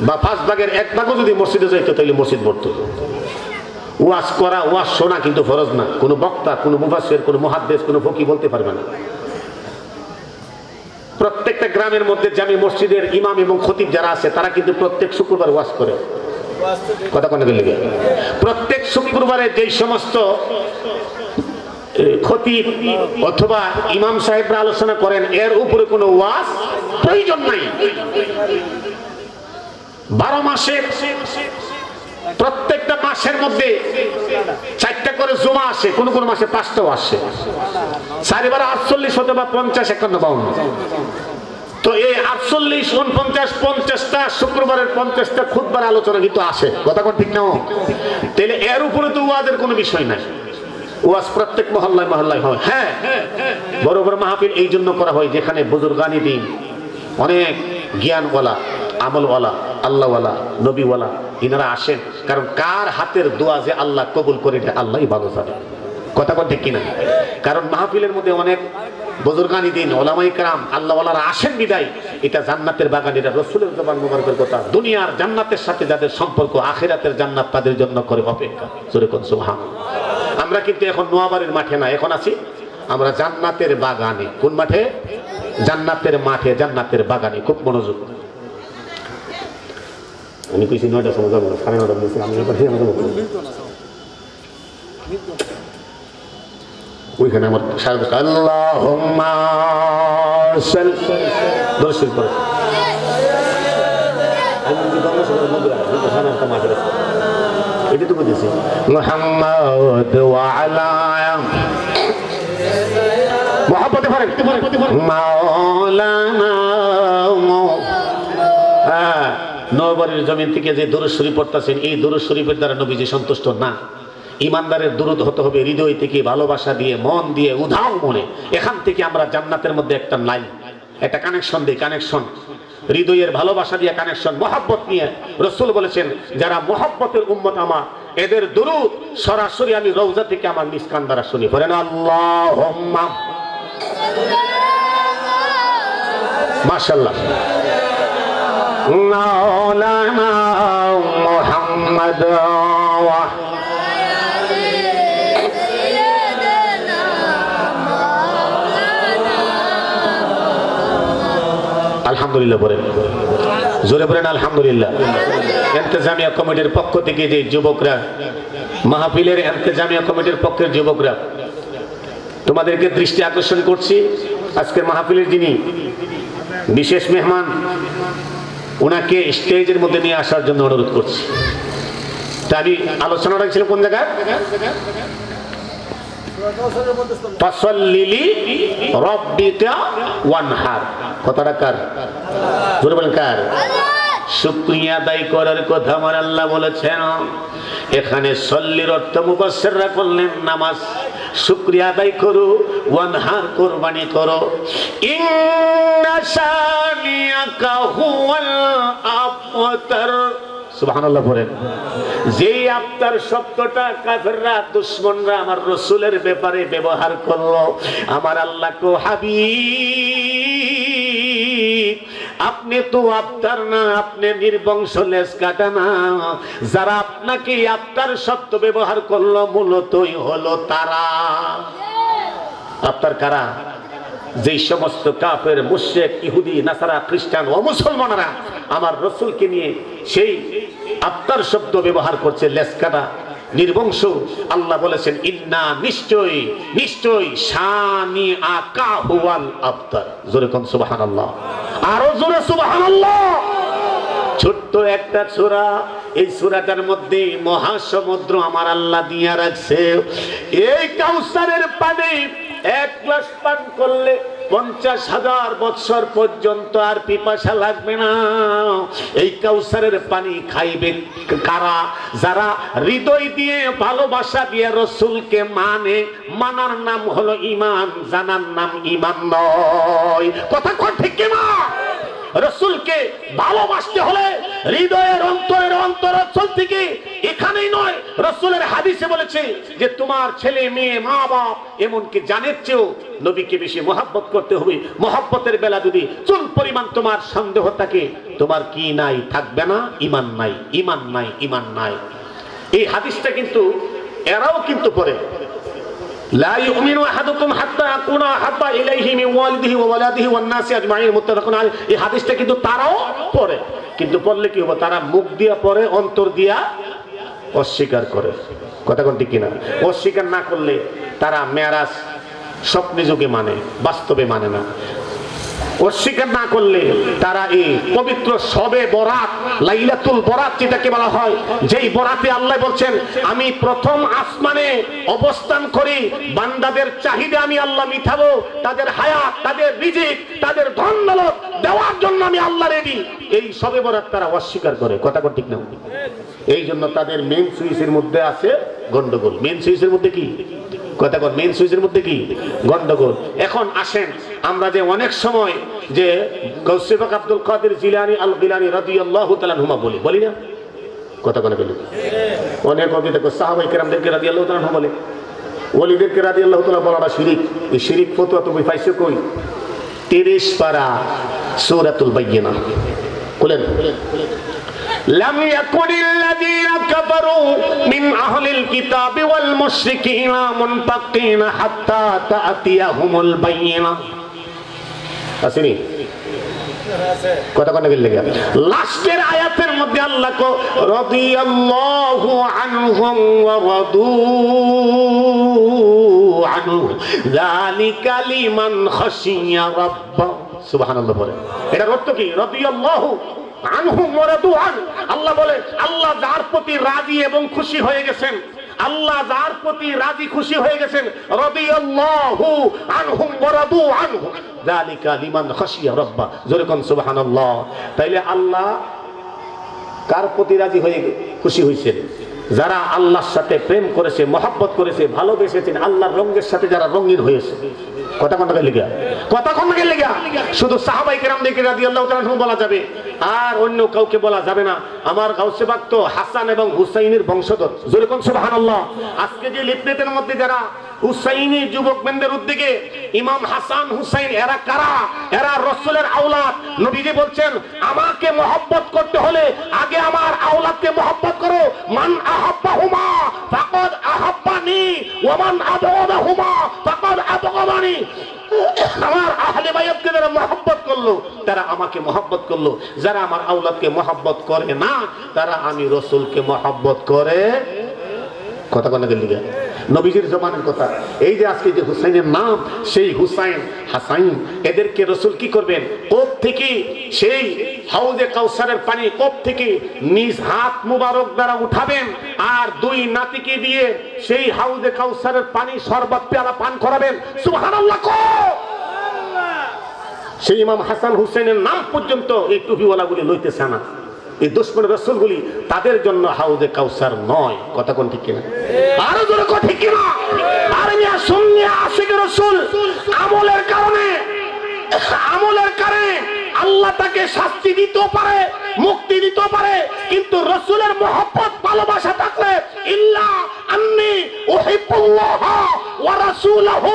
বা 5 ভাগের 1 ভাগও যদি মসজিদে যাইতো তাহলে মসজিদ ভরতো। ওয়াজ করা, ওয়াজ শোনা কিন্তু ফরজ না। কোনো বক্তা, কোনো মুফাসসির, কোনো মুহাদ্দিস, কোনো ফকি বলতে পারবে না। প্রত্যেকটা গ্রামের মধ্যে জামি মসজিদের ইমাম এবং খতিব যারা আছে তারা কিন্তু প্রত্যেক শুক্রবার ওয়াজ করে। কথা কোন গেলে প্রত্যেক শুক্রবারে যেই সমস্ত খতিব অথবা ইমাম সাহেবরা আলোচনা করেন এর উপরে কোনো ওয়াজ প্রয়োজন নাই। 12 মাসের প্রত্যেকটা মাসের মধ্যে 4টা করে জুমা আসে, কোন কোন মাসে 5টাও আসে। 4 × 48 অথবা 50, 51, 52। তো এই 48, 49, 50টা শুক্রবারের 50টা খুতবার আলোচনা কিন্তু আসে। কথা কোন ঠিক না? তাহলে এর উপরে তো ওয়াজের কোনো বিষয় নাই। ওয়াজ প্রত্যেক মহল্লায় মহল্লায় হয়। হ্যাঁ, বড় বড় মাহফিল এই জন্য করা হয় যেখানে বুজুর্গানি দিন, অনেক জ্ঞানওয়ালা, আমলওয়ালা, আল্লাহওয়ালা, নবীওয়ালা ইনারা আসেন। কারণ কার হাতের দোয়া যে আল্লাহ কবুল করে এটা আল্লাহই ভালো জানে। কথা কোন ঠিক কিনা? কারণ মাহফিলের মধ্যে অনেক বুজুর্গানি দিন, ওলামায়ে কেরাম, আল্লাহওয়ালারা আসেন বিদায় এটা জান্নাতের বাগান, এটা রাসূলের জবান মুবারকের কথা। দুনিয়ার জান্নাতের সাথে যাদের সম্পর্ক, আখিরাতের জান্নাত তাদের জন্য করে অপেক্ষা। জোরে কোন সুবহানাল্লাহ। আমরা কিন্তু এখন নোয়াবাড়ির মাঠে না, এখন আছি আমরা জান্নাতের বাগানে। কোন মাঠে? জান্নাতের মাঠে, জান্নাতের বাগানে। খুব মনোযোগ। আমি কইছি 9টার সময় যাবো, 9:30 বলছি আমি এবার ওইখানে আমার সাহেব আল্লাহুম্মা সাল্লি দর্শক পড়ে আমি যদি বাংলা শব্দ বলতে পারি তো সামনে একটা মাঠে আছে এটা তো বলতেছি মুহাম্মদ ওয়া আলা মুহাব্বতে পারেন মাওলানা নওবাড়ির জমিন থেকে যে দুরূদ শরীফ পড়তেছেন এই দুরূদ শরীফের দ্বারা নবীজি সন্তুষ্ট না। ইমানদারের দুরূদ হতে হবে হৃদয় থেকে, ভালোবাসা দিয়ে, মন দিয়ে, উধাও মনে। এখান থেকে আমরা জান্নাতের মধ্যে একটা লাইন, একটা কানেকশন দিই। কানেকশন হৃদয়ের ভালোবাসা দিয়ে কানেকশন, মহব্বত নিয়ে। রাসূল বলেছেন যারা মহব্বতের উম্মত আমার, এদের দুরূদ সরাসরি আমি রওজা থেকে আমার নিজ কান দ্বারা শুনি। বলেন আল্লাহুম্মা মাশাআল্লাহ মাওলানা মুহাম্মদ ওয়া আলহামদুলিল্লাহ বলেন, জোরে বলেন আলহামদুলিল্লাহ। ইন্তেজামিয়া কমিটির পক্ষ থেকে যে যুবকরা, মাহফিলের ইন্তেজামিয়া কমিটির পক্ষের যুবকরা, তোমাদেরকে দৃষ্টি আকর্ষণ করছি আজকের মাহফিলের যিনি বিশেষ মেহমান ওনাকে স্টেজের মধ্যে নিয়ে আসার জন্য অনুরোধ করছি। তা আমি আলোচনা রাখছিল কোন জায়গায়? ফাসাল্লি রাব্বিকা ওয়ানহার। কথাটা কার? জোরে বলেন কার? শুকরিয়া আদায় করার কথা আমার আল্লাহ বলেছেন। এখানে সল্লির অর্থ মুফাসসিররা করলেন নামাজ। শুকরিয়া আদায় করো, ওয়ানহার কুরবানি করো। ইন্না শানিয়াকা হুয়াল আবতার। সুবহানাল্লাহ বলেন। যেই আবতার শব্দটা কাফেররা, দুশমনরা আমার রাসূলের ব্যাপারে ব্যবহার করলো, আমার আল্লাহ কো হাবিব আপনি তো আবতার না, আপনি নির্বংশ লেজ কাটা না। যারা আপনাকে আবতার শব্দ ব্যবহার করলো মূলতই হলো তারা। আবতার কারা? যেই সমস্ত কাফের, মুশরিক, ইহুদি, নাসারা, খ্রিস্টান ও মুসলমানরা আমার রাসূলকে নিয়ে সেই আবতার শব্দ ব্যবহার করছে, লেজ কাটা। নির্বংশ। আল্লাহ বলেছেন ইন্না নিশ্চয় নিশ্চয় শানি আকা হুয়াল আবতার। জোরে কোন সুবহানাল্লাহ, আরো জোরে সুবহানাল্লাহ। ছোট্ট একটা সূরা, এই সূরাটার মধ্যে মহাসমুদ্র আমার আল্লাহ দিয়া রাখছে। এই কাউসারের পানি এক গ্লাস পান করলে 50,000 বছর পর্যন্ত আর পিপাসা লাগবে না। এই কাউসারের পানি খাইবে কারা? যারা হৃদয় দিয়ে ভালোবাসা দিয়ে রসুলকে মানে। মানার নাম হলো ঈমান, জানার নাম ঈমান নয়। কথা কর ঠিক কিনা? রসুলকে ভালোবাসতে হলে হৃদয়ের অন্তরের অন্তরাঞ্চল থেকে, এখানেই নয়। রসুলের হাদিসে বলেছে যে তোমার ছেলে মেয়ে মা বাপ এমনকি জানের চেয়েও নবীকে বেশি মহব্বত করতে হবে। মহব্বতের বেলা যদি চুল পরিমাণ তোমার সন্দেহ থাকে, তোমার কি নাই? থাকবে না, ঈমান নাই, ঈমান নাই, ঈমান নাই। এই হাদিসটা কিন্তু এরাও কিন্তু পড়ে, লা ইউমিনু আহাদুকুম হাত্তা আকুনা হাব্বা ইলাইহি মিন ওয়ালিদিহি ওয়া ওয়ালাদিহি ওয়ান নাসি আজমাইন মুত্তাফাকুন আলাইহি। এই হাদিসটা কিন্তু তারাও পড়ে, কিন্তু পড়লে কি হবে? তারা মুখ দিয়া পড়ে, অন্তর দিয়া অস্বীকার করে। কথা কোন ঠিক কিনা? অস্বীকার না করলে তারা মেরাজ স্বপ্নে যোগে মানে, বাস্তবে মানে না। অস্বীকার না করলে তারা এই পবিত্র শবে বরাত, লাইলাতুল বরাত যেটাকে বলা হয়, যেই বরাতে আল্লাহ বলছেন আমি প্রথম আসমানে অবস্থান করি, বান্দাদের চাহিদা আমি আল্লাহ মিটাবো, তাদের হায়াত, তাদের রিজিক, তাদের ধন দৌলত দেওয়ার জন্য আমি আল্লাহ রেডি। এই শবে বরাত তারা অস্বীকার করে। কথা কোন ঠিক না? এই জন্য তাদের মেন সুইচের মধ্যে আছে গন্ডগোল। মেন সুইচের মধ্যে কি? কথা কর, মেন সুইচের মধ্যে কি? গন্ডগোল। এখন আসেন, আমরা যে অনেক সময় যে গৌসে পাক আব্দুল কাদের জিলানী আল গিলানী রাদিয়াল্লাহু তাআলা আনহুমা বলি না? কথা কোন বলি? অনেক কবিতা সাহাবায়ে কেরামদেরকে রাদিয়াল্লাহু তাআলা আনহু বলে, ওলিদেরকে রাদিয়াল্লাহু তাআলা বলাটা শিরিক। এই শিরিক ফতোয়া তুমি পাইছো কই? 30 পারা সূরাতুল বাইয়িনা। বলেন لم يكن الذين كفروا من أهل الكتاب والمشركين منفكين حتى تأتيهم البينة। আসেনি? কথা কোন গেল লাগা? লাস্টের আয়াতের মধ্যে আল্লাহ কো রাদিয়াল্লাহু আনহুম ওয়া রাদু আনহু যালিকা লিমান খাশিয়া রাব্বা। সুবহানাল্লাহ বলে। এটার অর্থ কি? রাদিয়াল্লাহু আনহুম ওয়া রাদু আন। আল্লাহ বলে আল্লাহ যার প্রতি রাজি এবং খুশি হয়ে গেছেন, আল্লাহ যার প্রতি রাজি খুশি হয়ে গেছেন, রাদিয়াল্লাহু আনহুম ওয়া রাদু আনহু যালিকা লিমান খাশিয়া রাব্বা। জোরে কোন সুবহানাল্লাহ। তাইলে আল্লাহ কার প্রতি রাজি হয়ে খুশি হয়েছেন? যারা আল্লাহর সাথে প্রেম করেছে, মহব্বত করেছে, ভালোবেসেছেন, আল্লাহর রঙের সাথে যারা রঙিন হয়েছে। কথা কোন গেল? কথা কোন গেল? শুধু সাহাবায়ে কেরামদেরকে রাদিয়াল্লাহু তাআলা আনহুম বলা যাবে, আর অন্য কাউকে বলা যাবে না। আমার গাউসে পাক তো হাসান এবং হুসাইনের বংশধর। জোরে কোন সুবহানাল্লাহ। আজকে যে লিফলেটের মধ্যে যারা হুসাইনি যুবকদের উদ্যোগে ইমাম হাসান হুসাইন, এরা কারা? এরা রাসূলের আওলাদ। নবীজি বলছেন আমাকে মহব্বত করতে হলে আগে আমার আওলাদকে মহব্বত করো। মান আহাব্বাহুমা ফাকাদ আহাব্বানি ওয়া মান আবগাদাহুমা ফাকাদ আবগাদানি। আমার আহলে বাইতকে যারা মহব্বত করলো তারা আমাকে মহব্বত করলো। যারা আমার আওলাদকে মহব্বত করে না তারা আমি রাসূলকে মহব্বত করে। কথা কোন গেল? নবীজির জমানের কথা। এই যে আজকে যে হুসাইনের নাম, সেই হুসাইন হাসাইন, এদেরকে রাসূল কি করবেন? কোপ থেকে সেই হাউজে কাউসারের পানি কোপ থেকে নিজ হাত মুবারক দ্বারা উঠাবেন, আর দুই নাতিকে দিয়ে সেই হাউজে কাউসারের পানি শরবত পেয়ালা পান করাবেন। সুবহানাল্লাহ। সেই ইমাম হাসান হুসাইনের নাম পর্যন্ত এই টুপিওয়ালাগুলি লইতেছে না। এই দুশমন রাসূলগুলি তাদের জন্য হাউজে কাউসার নয়। কথা কোন ঠিক কিনা? আরো জোরে কথা ঠিক কিনা? আর মিয়া সুন্নি আশিক রাসূল আমলের কারণে আল্লাহ তাকে শাস্তি দিতে পারে, মুক্তি দিতে পারে, কিন্তু রাসূলের মহব্বত ভালোবাসা থাকলে ইল্লা আন্নী উহিব্বুল্লাহ ওয়া রাসূলহু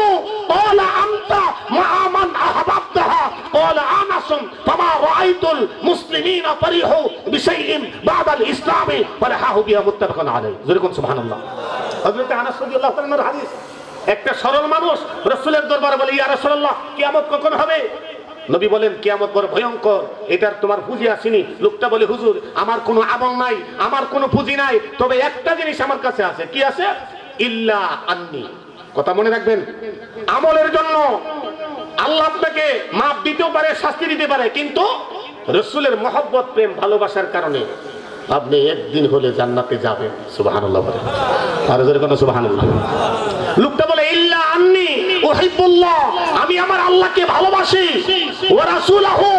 ক্বালা আনতা মা মান আহবাবতাহা ক্বালা আনাসুম ফামা রাআইতুল মুসলিমিনা ফারিহু বিশাইইন বাদাল ইসলামি ফারাহু বিহা মুত্তাফাকুন আলাইহি। জোরে কোন সুবহানাল্লাহ। হযরত আনাস রাদিয়াল্লাহু তাআলা এর হাদিস। একটা সরল মানুষ রাসূলের দরবারে বলে ইয়া রাসূলুল্লাহ কিয়ামত কখন হবে? নবী বলেন কিয়ামত বড় ভয়ঙ্কর, এটার তোমার পুঁজি আসেনি। লোকটা বলে হুজুর আমার কোনো আমল নাই, আমার কোনো পুঁজি নাই, তবে একটা জিনিস আমার কাছে আছে। কি আছে? ইল্লা আন্নি। কথা মনে রাখবেন, আমলের জন্য আল্লাহ আপনাকে মাপ দিতেও পারে, শাস্তি দিতে পারে, কিন্তু রাসূলের মহব্বত, প্রেম, ভালোবাসার কারণে আপনি একদিন হলে জান্নাতে যাবেন। সুবহানাল্লাহ বলেন, আর জোরে কোন সুবহানাল্লাহ। লোকটা বলে ইল্লা আন্নি উহিব্বুল্লাহ, আমি আমার আল্লাহকে ভালোবাসি, ওয়া রাসূলহু,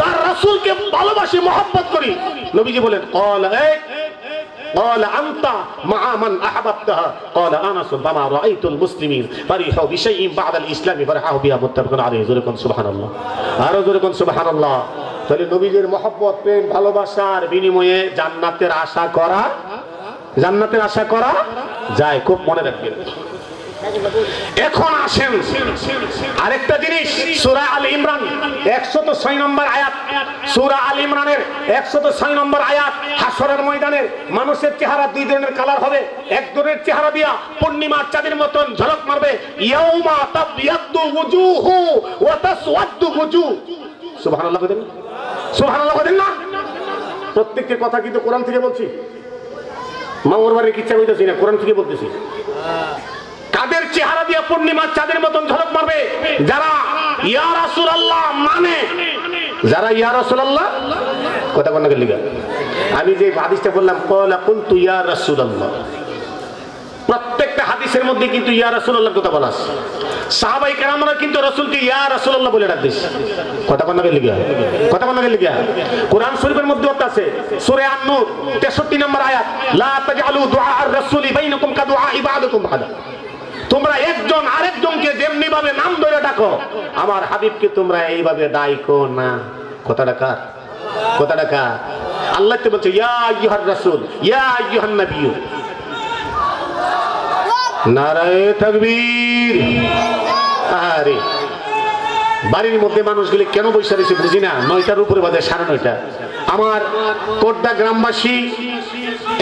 তার রাসূলকে ভালোবাসি, মহব্বত করি। নবীজি বলেন قال أنت مع من أحببتها قال أنس فما رأيت المسلمين فرحوا بشيء بعد الإسلام فرحوا بها متفق عليه ذلكم سبحان الله আর ذلكم سبحان الله। তাহলে নবীজির মহব্বত, প্রেম, ভালোবাসার বিনিময়ে জান্নাতের আশা করা যায়, খুব মনে রাখবেন। এখন আসেন আরেকটা জিনিস, সূরা আল ইমরান 106 নম্বর আয়াত, সূরা আল ইমরানের 106 নম্বর আয়াত। হাসরের ময়দানে মানুষের চেহারা দুই ধরনের কালার হবে। এক ধরনের চেহারা দিয়া পূর্ণিমার চাঁদের মতন ঝলক মারবে, ইয়াউমা তাবিয়াদ্দু ওয়ুজুহু ওয়া তাসওয়াদ্দু ওয়ুজুহ। সুবহানাল্লাহ বলেন, সুবহানাল্লাহ বলেন না? প্রত্যেকটা কথা কিন্তু কোরআন থেকে বলছি, মামুর বাড়ির কিচ্ছা কইতেছি না, কোরআন থেকে বলতেছি। কাদের চেহারা দিয়া পূর্ণিমার চাঁদের মতন ঝলক মারবে? যারা ইয়া রাসূলুল্লাহ মানে, যারা ইয়া রাসূলুল্লাহ কথা বলনা গেল। আমি যে হাদিসটা বললাম ক্বালা কুনতু ইয়া রাসূলুল্লাহ, প্রত্যেকটা হাদিসের মধ্যে কিন্তু ইয়া রাসূলুল্লাহ কথা বলা আছে। সাহাবায়ে কেরামরা কিন্তু রাসূলকে ইয়া রাসূলুল্লাহ বলে ডাকতেন। কথা বলনা গেল। কোরআন শরীফের মধ্যে আছে সূরা আন-নূর 63 নম্বর আয়াত, লা তাজআলু দুআ আর-রাসূলি বাইনাকুম কাদুআ ইবাদুকুম বাদা। তোমরা একজন আরেকজনকে যেমনি ভাবে নাম ধরে ডাকো, আমার হাবিবকে তোমরা এইভাবে ডাকো না। কথাটা কার? আল্লাহ তো বলছে ইয়া আইয়ুহার রাসূল, ইয়া আইয়ুহান নবিয়্যু। নারায়ে তাকবীর। আরে বাড়ির মধ্যে মানুষগুলি কেন বসে রয়েছে বুঝি না। 9টার উপরে বাজে, 9:30। আমার কোটদা গ্রামবাসী,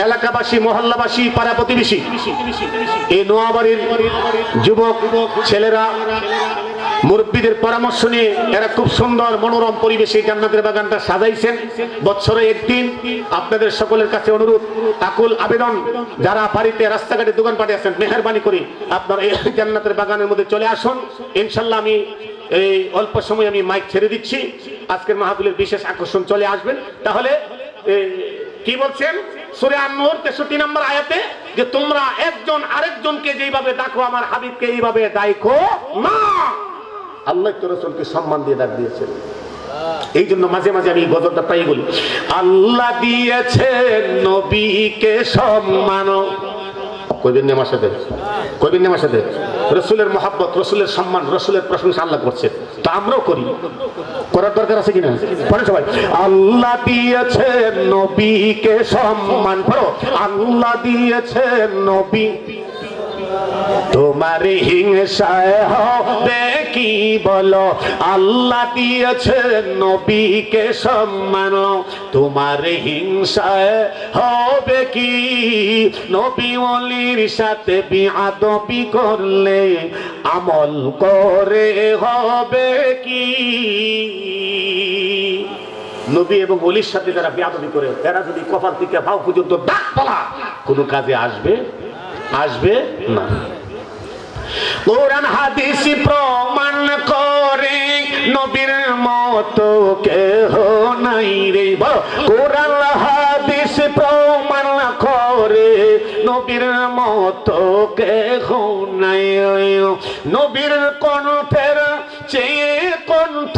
এলাকাবাসী, মহল্লাবাসী, পাড়া প্রতিবেশী, এই নোয়াবাড়ির যুবক ছেলেরা মুরব্বীদের পরামর্শ নিয়ে এরা খুব সুন্দর মনোরম পরিবেশে জান্নাতের বাগানটা সাজাইছেন। বছরে একদিন আপনাদের সকলের কাছে অনুরোধ, আকুল আবেদন, যারা বাড়িতে রাস্তাঘাটে দোকানপাটে আছেন, মেহেরবানি করে আপনারা এই জান্নাতের বাগানের মধ্যে চলে আসুন। ইনশাল্লাহ আমি এই অল্প সময় আমি মাইক ছেড়ে দিচ্ছি। আজকের মাহফিলের বিশেষ আকর্ষণ চলে আসবেন। তাহলে কি বলছেন সূরা আন-নূর 63 নম্বর আয়াতে, যে তোমরা একজন আরেকজনকে যেভাবে ডাকো আমার হাবিবকে এইভাবে ডাকো না। আল্লাহ তো রাসূলকে সম্মান দিয়ে ডাক দিয়েছেন। এই জন্য মাঝে মাঝে আমি গজলটা প্রায় বলি, আল্লাহ দিয়েছেন নবীকে সম্মান। কইবেন না আমার সাথে, রাসূলের মহব্বত, রাসূলের সম্মান, রাসূলের প্রশংসা আল্লাহ করছেন, তা আমরাও করি। করার দরকার আছে কিনা? পড়ে সবাই, আল্লাহ দিয়েছেন নবীকে সম্মান। পড়ো, আল্লাহ দিয়েছেন নবী, তোমার হিংসায় হবে কি বলো? আল্লাহ দিয়েছেন নবীকে সম্মান, তোমার হিংসায় হবে কি? নবী ওলির সাথে বিআদবি করলে আমল করে হবে কি? নবী এবং ওলির সাথে যারা বিআদবি করে, এরা যদি কপাল থেকে পাও পর্যন্ত দাগ পালা, কোনো কাজে আসবে না। কোরআন হাদিস প্রমাণ করে নবীর মতো কেহ নাই রে। কোরআন হাদিস প্রমাণ করে নবীর মতো কেহ নাই। নবীর কণ্ঠের চেয়ে কণ্ঠ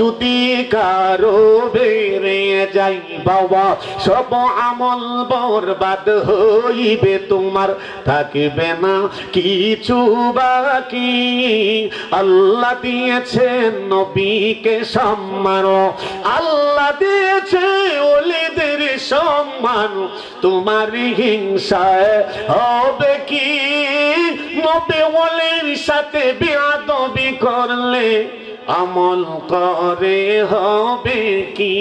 যদি কারো বেড়ে যাই বাবা, সব আমল বরবাদ হইবে, তোমার থাকবে না কিছু বাকি। আল্লাহ দিয়েছেন নবীকে সম্মান, আল্লাহ দিয়েছে ওলিদের সম্মান, তোমার হিংসায় হবে কি? নবী ওলির সাথে বিআদবি করলে আমল করে হবে কি?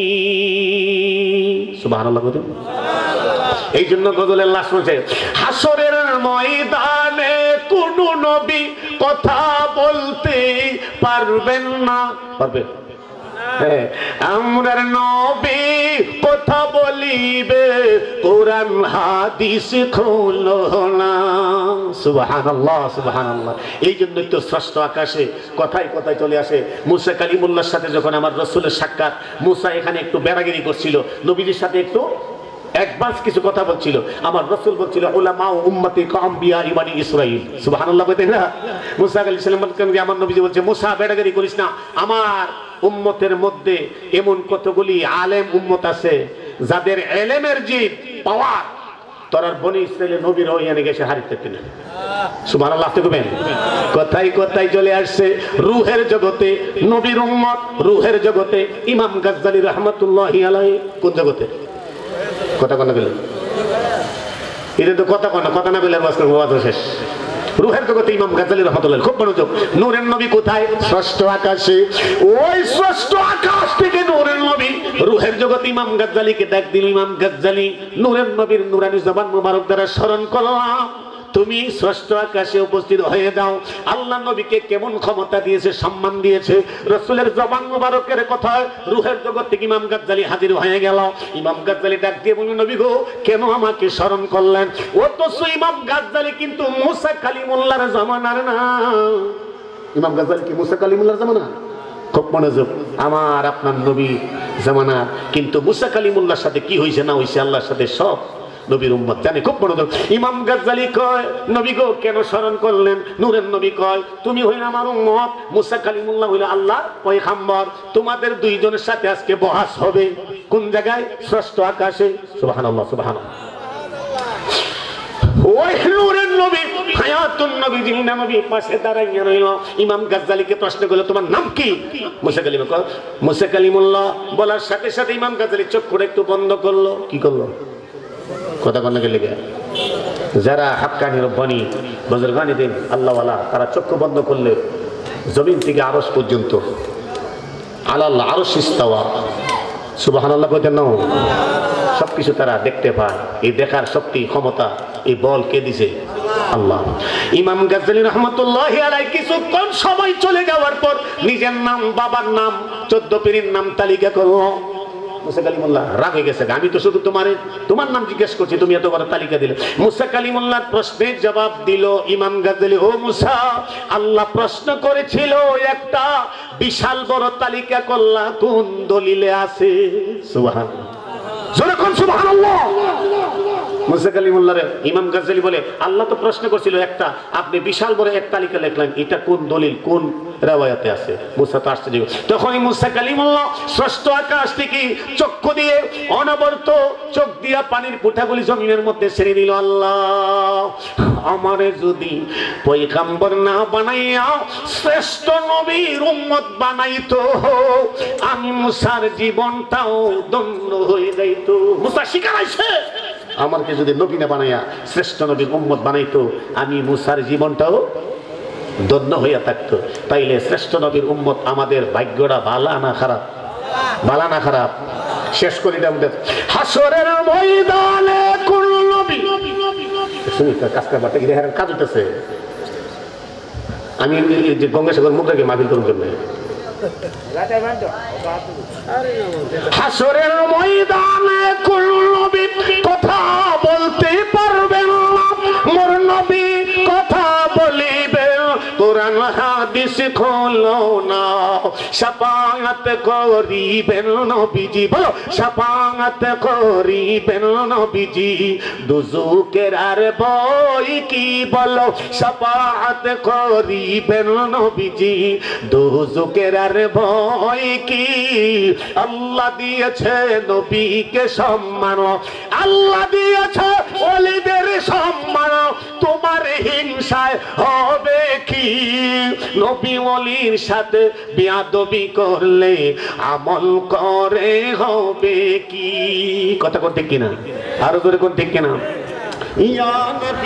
সুবহানাল্লাহ। এই জন্য গজলের লাশ বলছে, হাসরের ময়দানে কোন নবী কথা বলতে পারবেন না, পারবে? আমরার নবী কথা বলিবে, কোরআন হাদিস খুলো না। সুবহানাল্লাহ, সুবহানাল্লাহ। এই জন্যই তো ষষ্ঠ আকাশে কথায় কথায় চলে আসে। মুসা কালিমুল্লাহর সাথে যখন আমার রাসূলের সাক্ষাৎ, মুসা এখানে একটু বেড়াগিরি করছিল, নবীজির সাথে একটু অ্যাডভান্স কিছু কথা বলছিল, আমার রাসূল বলছিল উলামা উম্মতি কাম্বিয়া ইবানি ইসরাইল। সুবহানাল্লাহ বলতেন না? মুসা আলাইহিস সালাম বলতেন যে আমার নবীজি বলছে, মুসা বেড়াগিরি করিস না, আমার উম্মতের মধ্যে এমন কতগুলি আলেম উম্মত আছে যাদের এলেমের যে পাওয়ার তোরার বনি ইসরাইলের নবীর হইয়ানে গেছে হারিতে না। সুবহানাল্লাহ দেখবেন, কথাই কথাই চলে আসছে রূহের জগতে নবীর উম্মত, রূহের জগতে ইমাম গাজ্জালী রাহমাতুল্লাহি আলাইহি। কোন জগতে? কথা কোন গেল? এটা তো কথা কোন, কথা না বলে আজকে ওয়াজ শেষ। রূহের জগতে ইমাম গাজ্জালী রাহমাতুল্লাহ, খুব মনোযোগ। নূরের নবী কোথায়? ষষ্ঠ আকাশে। ওই ষষ্ঠ আকাশ থেকে নূরের নবী রূহের জগতে ইমাম গাজ্জালীকে ডাক দিল। ইমাম গাজ্জালী নূরের নবীর নূরানী জবান মুবারক দ্বারা স্মরণ করলাম, তুমি ষষ্ঠ আকাশে উপস্থিত হয়ে যাও। আল্লাহ নবীকে কেমন ক্ষমতা দিয়েছে, সম্মান দিয়েছে। রাসূলের জবান মুবারকের কথা রূহের জগৎ থেকে ইমাম গাজ্জালী হাজির হয়ে গেল। ইমাম গাজ্জালী ডাক দিয়ে বলল, নবী গো, কেন আমাকে স্মরণ করলেন? অথচ ইমাম গাজ্জালী কিন্তু মুসা কালিমুল্লাহর জামানার না। ইমাম গাজ্জালী কি মুসা কালিমুল্লাহর জামানা? খুব মনোযোগ, আমার আপনার নবী জামানা। কিন্তু মুসা কালিমুল্লাহর সাথে কি হয়েছে না হয়েছে, আল্লাহর সাথে সব নবীর উম্মত জানে। খুব মনোযোগ। ইমাম গাজ্জালী কয়, নবী গো কেন স্মরণ করলেন? নূরের নবী কয়, তুমি হইল আমার উম্মত, মুসা কালিমুল্লাহ হইল আল্লাহর পয়গম্বর। তোমাদের দুইজনের সাথে আজকে বহাস হবে। কোন জায়গায়? ষষ্ঠ আকাশে। সুবহানাল্লাহ, সুবহানাল্লাহ। ওই নূরের নবী হায়াতুন নবী জিন্দা নবী পাশে দাঁড়াইয়া রইল। ইমাম গাজ্জালীকে প্রশ্ন করলো, তোমার নাম কি? মুসা কালিমুল্লাহ। মুসা কালিমুল্লাহ বলার সাথে সাথে ইমাম গাজ্জালী চোখ করে একটু বন্ধ করলো। কি করলো? কথা কন গেলে যারা হাক্কানি রব্বানি বুজুর্গানি দিন আল্লাহওয়ালা, তারা চক্ষু বন্ধ করলে জমিন থেকে আরশ পর্যন্ত আলাল আরশ ইস্তাওয়া, সুবহানাল্লাহ বলতেন না, সবকিছু তারা দেখতে পায়। এই দেখার শক্তি, ক্ষমতা, এই বল কে দিছে? আল্লাহ। ইমাম গাজ্জালী রাহমাতুল্লাহি আলাইহি কিছুক্ষণ সময় চলে যাওয়ার পর নিজের নাম, বাবার নাম, 14 পীরের নাম তালিকা করলো। মুসা কালিমুল্লাহ রাগ হয়ে গেছে, আমি তো শুধু তোমার নাম জিজ্ঞেস করছি, তুমি এত বড় তালিকা দিলে। মুসা কালিমুল্লাহর প্রশ্নের জবাব দিল ইমাম গাজ্জালী, ও মুসা, আল্লাহ প্রশ্ন করেছিল একটা বিশাল বড় তালিকা করলা, কোন দলিলে আছে? সুবহানাল্লাহ, জোরে কোন সুবহানাল্লাহ। মুসা কালিমুল্লাহর ইমাম গাজ্জালী বলে, আল্লাহ তো প্রশ্ন করছিল একটা, আপনি বিশাল বড় এক তালিকা লিখলেন, এটা কোন দলিল, কোন রাওয়ায়াতে আছে? মুসা তো আশ্চর্য। তখনই মুসা কালিমুল্লাহ ষষ্ঠ আকাশ থেকে চক্ষু দিয়ে অনবরত চোখ দিয়া পানির ফুটাগুলি জমিনের মধ্যে ছেড়ে দিল। আল্লাহ, আমারে যদি পয়গম্বর না বানাইয়া শ্রেষ্ঠ নবীর উম্মত বানাইতো, আমি মুসার জীবনটাও ধন্য হয়ে যাইতো। মুসা শিকারাইছে, আমাকে যদি নবী না বানাইয়া শ্রেষ্ঠ নবীর উম্মত বানাইতো, আমি মুসার জীবনটাও ধন্য হইয়া থাকতো। তাইলে শ্রেষ্ঠ নবীর উম্মত আমাদের ভাগ্যটা ভালো না খারাপ? ভালো না খারাপ? শেষ করি আমাদের হাসরের ময়দানে কোন নবী শুনি কাজটা বাটা গিয়ে কাজ হইতেছে। আমি যে গঙ্গাসাগর মুখ রেখে মাহফিল করুন জন্য হাসরের ময়দানে কোন নবী কথা বলতে পারবেন না, মোর নবী কথা বলিবেন, কোরআন হাদিস খোলো না, শাফাআত করিবেন নবীজি। বলো, শাফাআত করিবেন নবীজি, দুজুকের আর ভয় কি? বলো, শাফাআত করিবেন নবীজি, দুজুকের আর ভয় কি? আল্লাহ দিয়েছে নবীকে সম্মান, আল্লাহ দিয়েছে ওলিদের সম্মান, তোমার হিংসায় হবে কি? নবী ওলির সাথে বেয়াদবি করলে আমল করে হবে কি? কথা কোন ঠিক কিনা? আরো জোরে কোন ঠিক কিনা? ইয়া নবী।